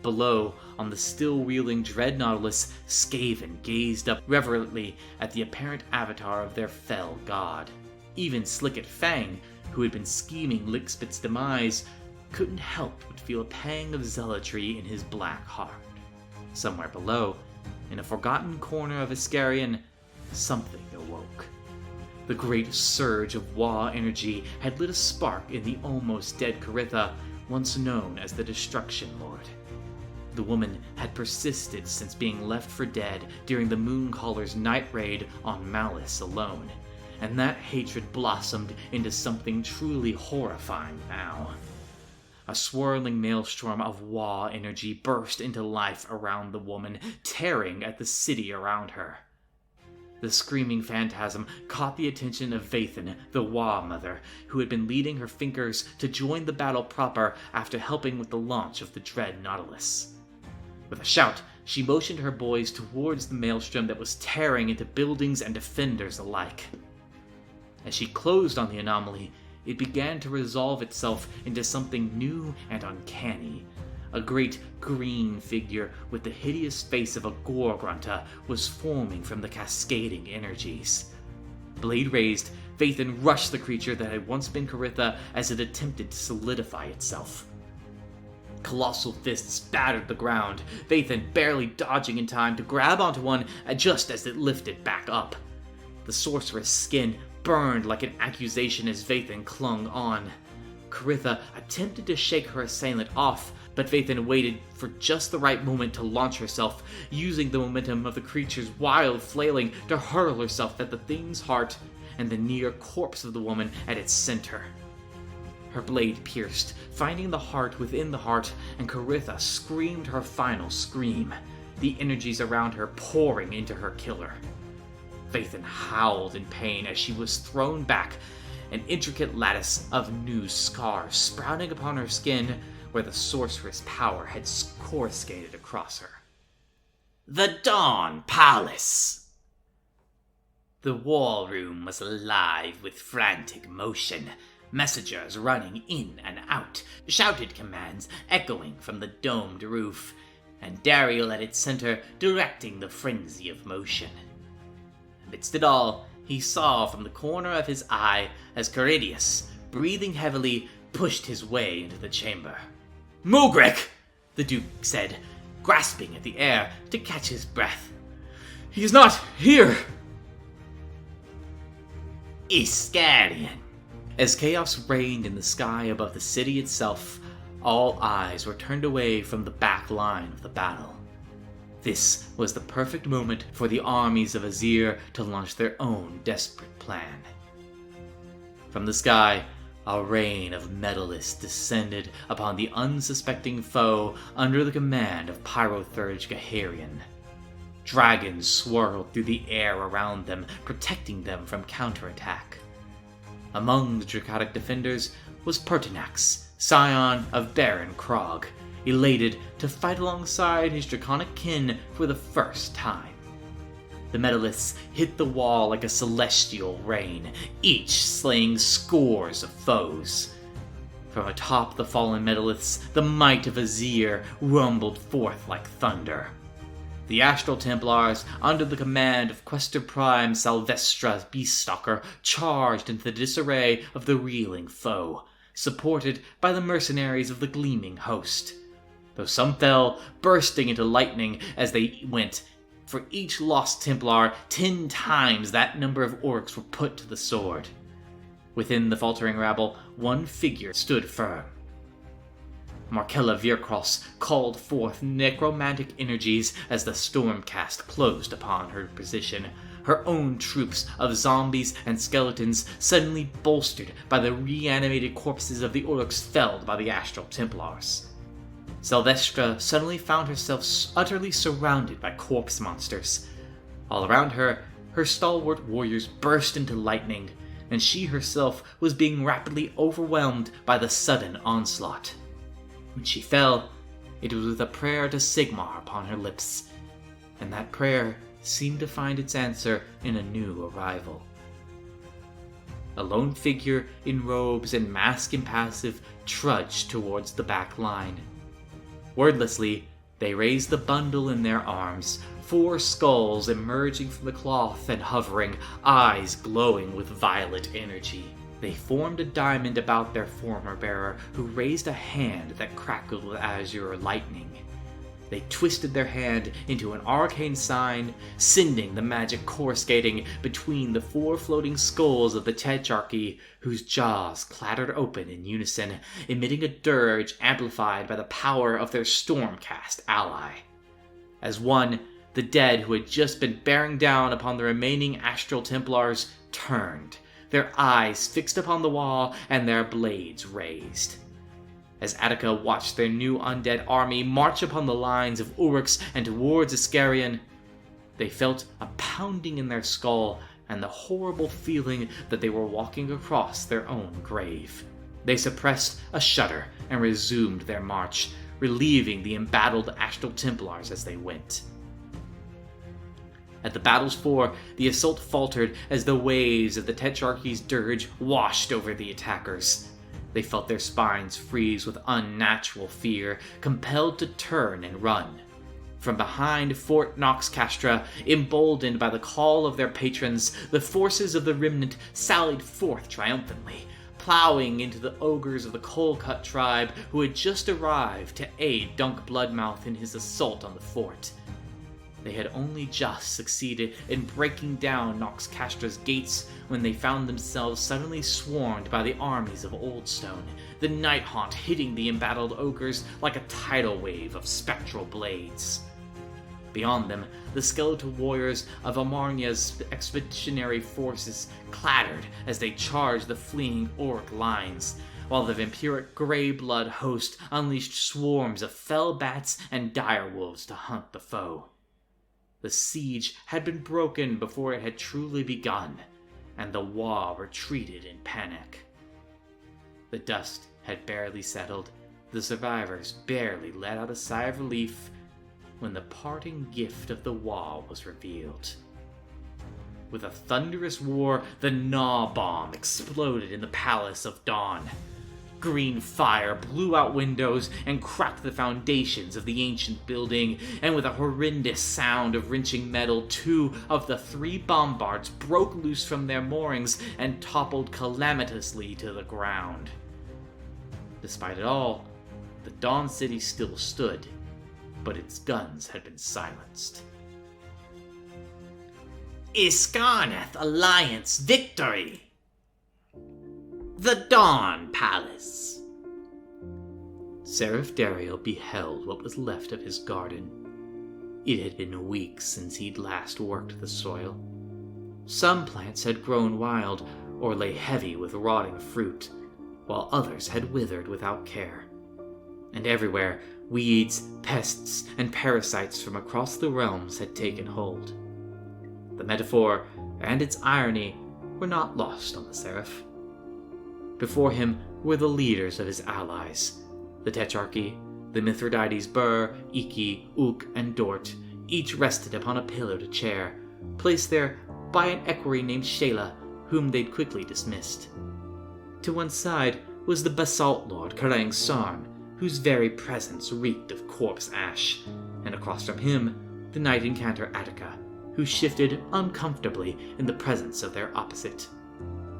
Below, on the still-wheeling dread Nautilus, Skaven gazed up reverently at the apparent avatar of their fell god. Even Slicket Fang, who had been scheming Lickspit's demise, couldn't help but feel a pang of zealotry in his black heart. Somewhere below, in a forgotten corner of Iscarion, something awoke. The great surge of Wa energy had lit a spark in the almost dead Caritha, once known as the Destruction Lord. The woman had persisted since being left for dead during the Mooncaller's night raid on Malice alone, and that hatred blossomed into something truly horrifying now. A swirling maelstrom of Wa energy burst into life around the woman, tearing at the city around her. The screaming phantasm caught the attention of Vathan, the Wa Mother, who had been leading her Finkers to join the battle proper after helping with the launch of the dread Nautilus. With a shout, she motioned her boys towards the maelstrom that was tearing into buildings and defenders alike. As she closed on the anomaly, it began to resolve itself into something new and uncanny. A great green figure with the hideous face of a Gorgrunta was forming from the cascading energies. Blade raised, Vathan rushed the creature that had once been Coritha as it attempted to solidify itself. Colossal fists battered the ground, Vathan barely dodging in time to grab onto one just as it lifted back up. The sorceress' skin burned like an accusation as Vathan clung on. Coritha attempted to shake her assailant off, but Vathan waited for just the right moment to launch herself, using the momentum of the creature's wild flailing to hurl herself at the thing's heart and the near corpse of the woman at its center. Her blade pierced, finding the heart within the heart, and Coritha screamed her final scream, the energies around her pouring into her killer. Vathan howled in pain as she was thrown back, an intricate lattice of new scars sprouting upon her skin where the sorceress' power had coruscated across her. The Dawn Palace! The war room was alive with frantic motion. Messengers running in and out, shouted commands echoing from the domed roof, and Dariel at its center directing the frenzy of motion. Amidst it all, he saw from the corner of his eye as Caridius, breathing heavily, pushed his way into the chamber. Mogric! The Duke said, grasping at the air to catch his breath. He's not here! Iskarion. As chaos reigned in the sky above the city itself, all eyes were turned away from the back line of the battle. This was the perfect moment for the armies of Azir to launch their own desperate plan. From the sky, a rain of medalists descended upon the unsuspecting foe under the command of Pyrothurge Gaharian. Dragons swirled through the air around them, protecting them from counterattack. Among the Draconic defenders was Pertinax, scion of Baron Krog, elated to fight alongside his draconic kin for the first time. The medalists hit the wall like a celestial rain, each slaying scores of foes. From atop the fallen medalists, the might of Azir rumbled forth like thunder. The Astral Templars, under the command of Quester Prime Salvestra Beaststalker, charged into the disarray of the reeling foe, supported by the mercenaries of the Gleaming Host. Though some fell, bursting into lightning as they went, for each lost Templar, 10 times that number of orcs were put to the sword. Within the faltering rabble, one figure stood firm. Markella Virkros called forth necromantic energies as the Stormcast closed upon her position, her own troops of zombies and skeletons suddenly bolstered by the reanimated corpses of the orcs felled by the Astral Templars. Salvestra suddenly found herself utterly surrounded by corpse monsters. All around her, her stalwart warriors burst into lightning, and she herself was being rapidly overwhelmed by the sudden onslaught. When she fell, it was with a prayer to Sigmar upon her lips, and that prayer seemed to find its answer in a new arrival. A lone figure in robes and mask impassive trudged towards the back line. Wordlessly, they raised the bundle in their arms, 4 skulls emerging from the cloth and hovering, eyes glowing with violet energy. They formed a diamond about their former bearer, who raised a hand that crackled with azure lightning. They twisted their hand into an arcane sign, sending the magic coruscating between the 4 floating skulls of the Tetrarchy, whose jaws clattered open in unison, emitting a dirge amplified by the power of their Stormcast ally. As one, the dead who had just been bearing down upon the remaining Astral Templars turned, their eyes fixed upon the wall and their blades raised. As Attica watched their new undead army march upon the lines of Uruks and towards Iskarion, They felt a pounding in their skull and the horrible feeling that they were walking across their own grave. They suppressed a shudder and resumed their march, relieving the embattled Astral Templars as they went. At the battle's fore, the assault faltered as the waves of the Tetrarchy's dirge washed over the attackers. They felt their spines freeze with unnatural fear, compelled to turn and run. From behind Fort Nox Castra, emboldened by the call of their patrons, the forces of the remnant sallied forth triumphantly, plowing into the ogres of the Cold-Cut tribe who had just arrived to aid Dunk Bloodmouth in his assault on the fort. They had only just succeeded in breaking down Nox Castra's gates when they found themselves suddenly swarmed by the armies of Oldstone, the Night Haunt hitting the embattled ogres like a tidal wave of spectral blades. Beyond them, the skeletal warriors of Amarnia's expeditionary forces clattered as they charged the fleeing orc lines, while the vampiric grey-blood host unleashed swarms of fell bats and direwolves to hunt the foe. The siege had been broken before it had truly begun, and the Wa retreated in panic. The dust had barely settled, the survivors barely let out a sigh of relief, when the parting gift of the Wa was revealed. With a thunderous roar, the Gnaw Bomb exploded in the Palace of Dawn. Green fire blew out windows and cracked the foundations of the ancient building, and with a horrendous sound of wrenching metal, 2 of the 3 bombards broke loose from their moorings and toppled calamitously to the ground. Despite it all, the Dawn City still stood, but its guns had been silenced. Iskarnath Alliance victory! The Dawn Palace. Seraph Dariel beheld what was left of his garden. It had been weeks since he'd last worked the soil. Some plants had grown wild or lay heavy with rotting fruit, while others had withered without care. And everywhere, weeds, pests, and parasites from across the realms had taken hold. The metaphor and its irony were not lost on the Seraph. Before him were the leaders of his allies, the Tetrarchy, the Mithridates Burr, Iki, Ook, and Dort, each rested upon a pillowed chair, placed there by an equerry named Shayla, whom they'd quickly dismissed. To one side was the Basalt Lord Karang Sarn, whose very presence reeked of corpse ash, and across from him, the Knight Incanter Attica, who shifted uncomfortably in the presence of their opposite.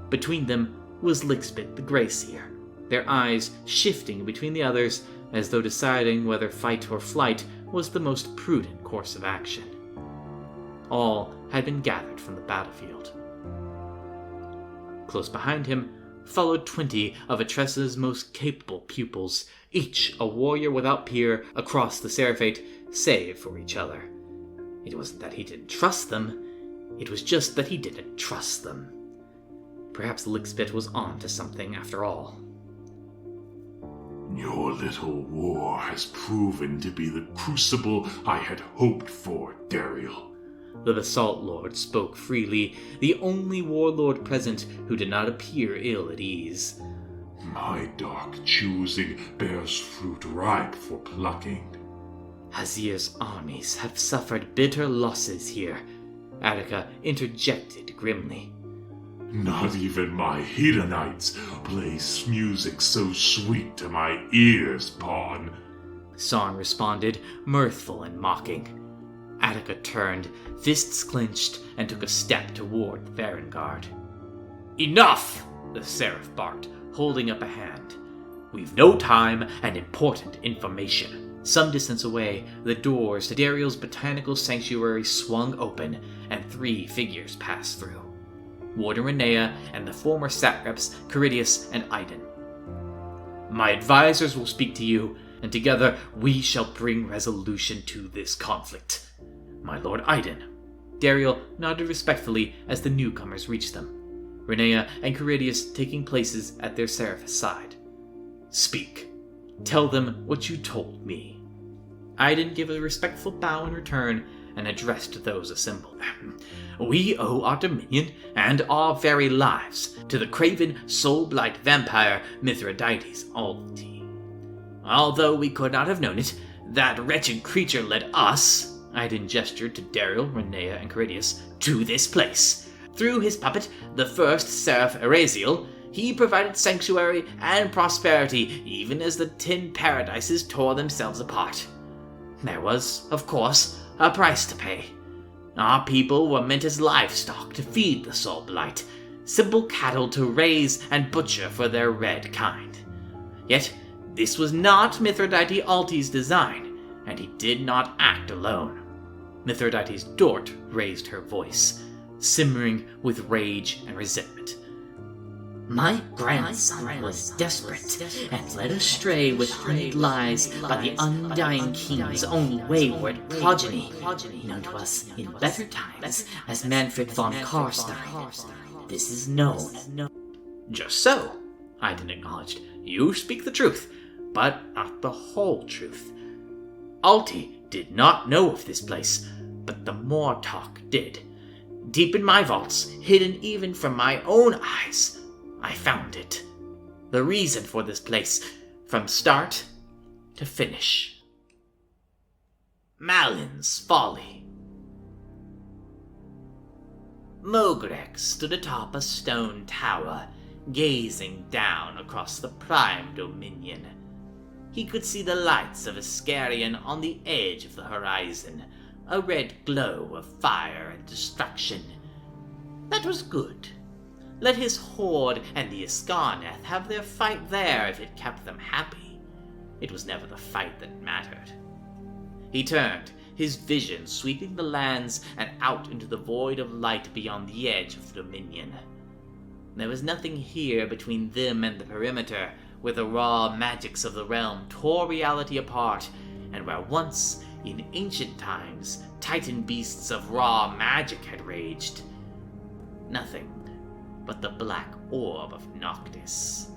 Between them was Lixbit the Greyseer, their eyes shifting between the others as though deciding whether fight or flight was the most prudent course of action. All had been gathered from the battlefield. Close behind him followed 20 of Atressa's most capable pupils, each a warrior without peer across the Seraphate, save for each other. It wasn't that he didn't trust them, it was just that he didn't trust them. Perhaps Lixbit was on to something after all. Your little war has proven to be the crucible I had hoped for, Dariel. The Basalt Lord spoke freely, the only warlord present who did not appear ill at ease. My dark choosing bears fruit ripe for plucking. Hazir's armies have suffered bitter losses here, Attica interjected grimly. Not even my Hedonites play music so sweet to my ears, pawn. Sarn responded, mirthful and mocking. Attica turned, fists clenched, and took a step toward the Varengard. Enough! The Seraph barked, holding up a hand. We've no time and important information. Some distance away, the doors to Dariel's botanical sanctuary swung open, and 3 figures passed through. Warden Renea and the former satraps Caridius and Aiden. My advisors will speak to you, and together we shall bring resolution to this conflict. My Lord Aiden. Dariel nodded respectfully as the newcomers reached them, Renea and Caridius taking places at their Seraph's side. Speak. Tell them what you told me. Aiden gave a respectful bow in return, and addressed those assembled. "We owe our dominion and our very lives to the craven soul-blight vampire Mithridates Alti. Although we could not have known it, that wretched creature led us," Aiden gestured to Daryl, Renea, and Caridius, "to this place. Through his puppet, the first Seraph Eraziel, he provided sanctuary and prosperity even as the 10 paradises tore themselves apart. There was, of course, a price to pay. Our people were meant as livestock to feed the soul blight, simple cattle to raise and butcher for their red kind. Yet, this was not Mithridates Alti's design, and he did not act alone." Mithridates Dort raised her voice, simmering with rage and resentment. My grandson was desperate and led astray with honeyed lies by the undying king's own wayward progeny, known to us in better times as Manfred von Karstein. This is known. "Just so," Aiden acknowledged. "You speak the truth, but not the whole truth. Alti did not know of this place, but the Mortalk did. Deep in my vaults, hidden even from my own eyes, I found it. The reason for this place, from start to finish." Malin's Folly. Mogrek stood atop a stone tower, gazing down across the Prime Dominion. He could see the lights of Iscarion on the edge of the horizon, a red glow of fire and destruction. That was good. Let his horde and the Iskarneth have their fight there if it kept them happy. It was never the fight that mattered. He turned, his vision sweeping the lands and out into the void of light beyond the edge of the Dominion. There was nothing here between them and the perimeter, where the raw magics of the realm tore reality apart, and where once, in ancient times, titan beasts of raw magic had raged. Nothing but the black orb of Noctis.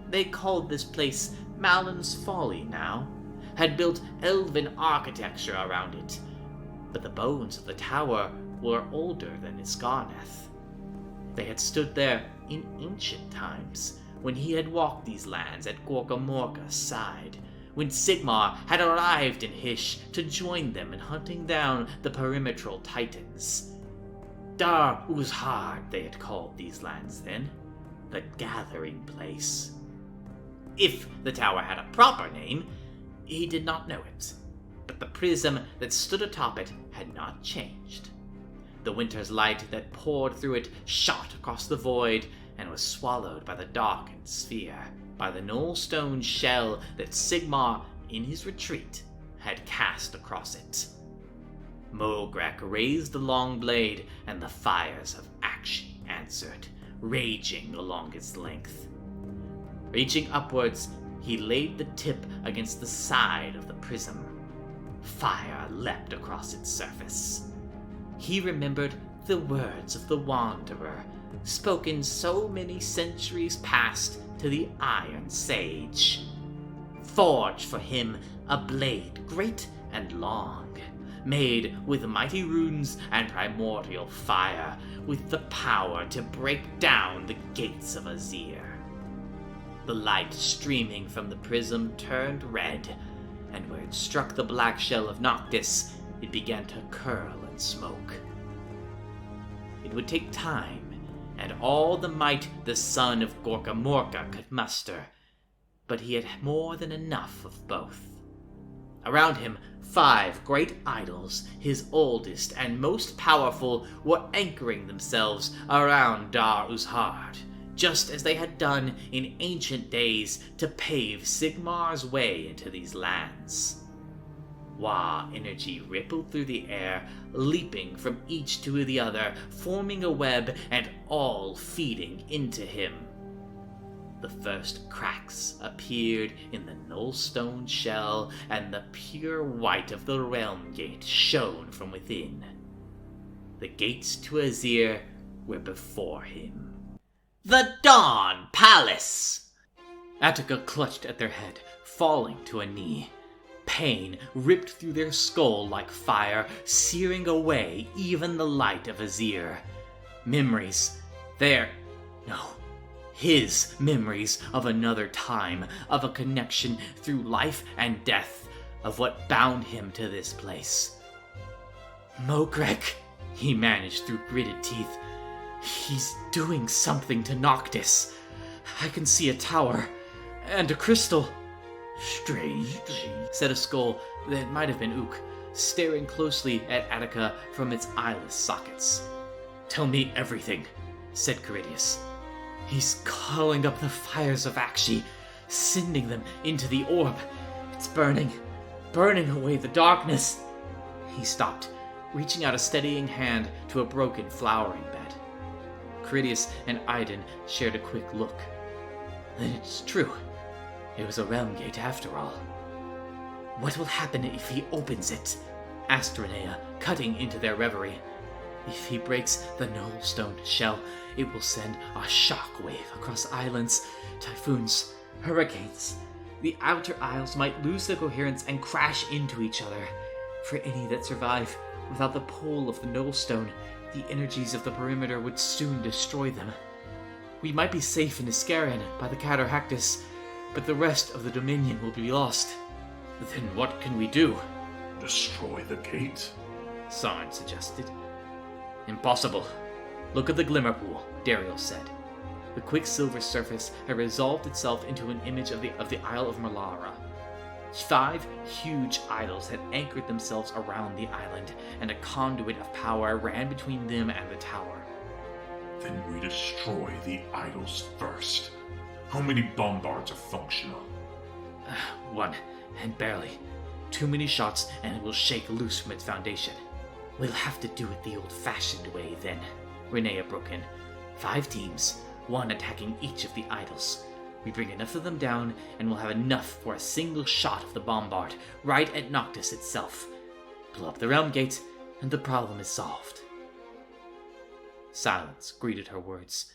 They called this place Malin's Folly now, had built elven architecture around it, but the bones of the tower were older than Iskarneth. They had stood there in ancient times, when he had walked these lands at Gorkamorka's side, when Sigmar had arrived in Hysh to join them in hunting down the perimetral titans. Dar Uzhard they had called these lands then, the Gathering Place. If the tower had a proper name, he did not know it, but the prism that stood atop it had not changed. The winter's light that poured through it shot across the void and was swallowed by the darkened sphere, by the nullstone shell that Sigmar, in his retreat, had cast across it. Mogrek raised the long blade, and the fires of Akshi answered, raging along its length. Reaching upwards, he laid the tip against the side of the prism. Fire leapt across its surface. He remembered the words of the Wanderer, spoken so many centuries past to the Iron Sage. Forge for him a blade great and long, made with mighty runes and primordial fire, with the power to break down the gates of Azir. The light streaming from the prism turned red, and where it struck the black shell of Noctis, it began to curl and smoke. It would take time, and all the might the son of Gorkamorka could muster, but he had more than enough of both. Around him, 5 great idols, his oldest and most powerful, were anchoring themselves around Dar Uzhard, just as they had done in ancient days to pave Sigmar's way into these lands. Wa energy rippled through the air, leaping from each to the other, forming a web and all feeding into him. The first cracks appeared in the nullstone shell, and the pure white of the realm gate shone from within. The gates to Azir were before him. The Dawn Palace! Attica clutched at their head, falling to a knee. Pain ripped through their skull like fire, searing away even the light of Azir. Memories. His memories of another time, of a connection through life and death, of what bound him to this place. Mogrek, he managed through gritted teeth. He's doing something to Noctis. I can see a tower, and a crystal. Strange, said a skull that might have been Ook, staring closely at Attica from its eyeless sockets. Tell me everything, said Caridius. He's calling up the fires of Akshi, sending them into the orb. It's burning away the darkness. He stopped, reaching out a steadying hand to a broken flowering bed. Caridius and Aiden shared a quick look. Then it's true. It was a realm gate after all. What will happen if he opens it? Asked Renea, cutting into their reverie. If he breaks the nullstone shell, it will send a shockwave across islands, typhoons, hurricanes. The outer isles might lose their coherence and crash into each other. For any that survive, without the pull of the nullstone, the energies of the perimeter would soon destroy them. We might be safe in Iscarian by the Cataractus, but the rest of the Dominion will be lost. Then what can we do? Destroy the gate? Sarn suggested. Impossible. Look at the glimmer pool, Dariel said. The quicksilver surface had resolved itself into an image of the Isle of Merlara. 5 huge idols had anchored themselves around the island, and a conduit of power ran between them and the tower. Then we destroy the idols first. How many bombards are functional? 1, and barely. Too many shots, and it will shake loose from its foundation. We'll have to do it the old-fashioned way, then, Renea broke in. 5 teams, 1 attacking each of the idols. We bring enough of them down, and we'll have enough for a single shot of the bombard, right at Noctis itself. Blow up the realm gate, and the problem is solved. Silence greeted her words.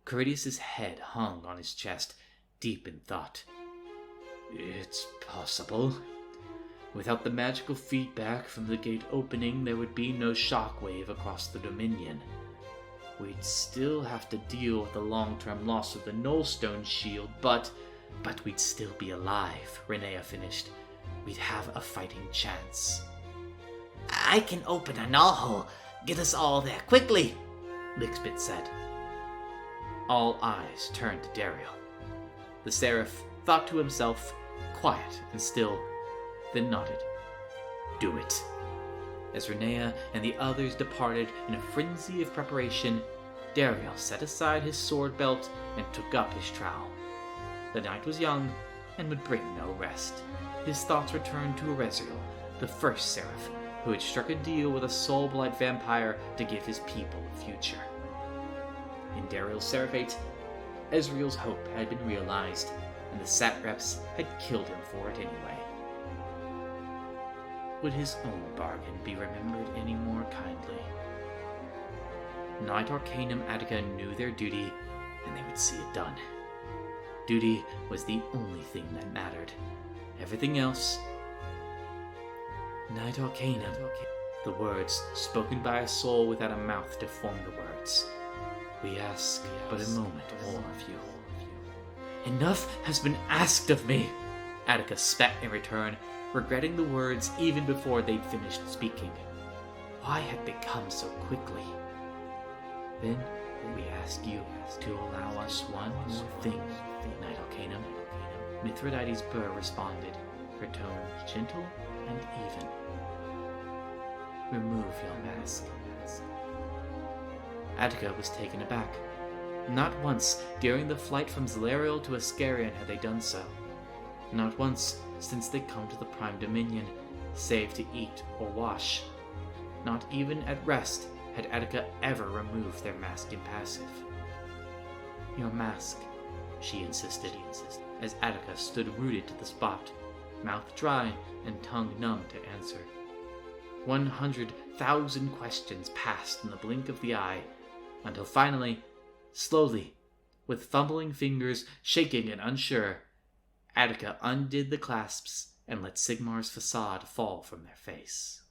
Caridius's head hung on his chest, deep in thought. It's possible. Without the magical feedback from the gate opening, there would be no shockwave across the Dominion. We'd still have to deal with the long-term loss of the Nullstone shield, but we'd still be alive, Renea finished. We'd have a fighting chance. I can open a null hole. Get us all there quickly, Lixbit said. All eyes turned to Dariel. The Seraph thought to himself, quiet and still, then nodded. Do it. As Renea and the others departed in a frenzy of preparation, Dariel set aside his sword belt and took up his trowel. The night was young and would bring no rest. His thoughts returned to Ereziel, the first Seraph, who had struck a deal with a soul-blight vampire to give his people a future. In Dariel's Seraphate, Ezreal's hope had been realized, and the satraps had killed him for it anyway. Would his own bargain be remembered any more kindly? Knight Arcanum Attica knew their duty, and they would see it done. Duty was the only thing that mattered. Everything else... Knight Arcanum. The words, spoken by a soul without a mouth to form the words. We ask but a moment more of you. Enough has been asked of me, Attica spat in return, regretting the words even before they'd finished speaking. Why had they come so quickly? Then we ask you to allow us one more thing, Knight Arcanum. Mithridates Burr responded, her tone gentle and even. Remove your mask. Attica was taken aback. Not once during the flight from Zalariel to Iscarian had they done so. Not once since they'd come to the Prime Dominion, save to eat or wash. Not even at rest had Attica ever removed their mask impassive. Your mask, she insisted, as Attica stood rooted to the spot, mouth dry and tongue numb to answer. 100,000 questions passed in the blink of the eye, until finally, slowly, with fumbling fingers shaking and unsure, Attica undid the clasps and let Sigmar's facade fall from their face.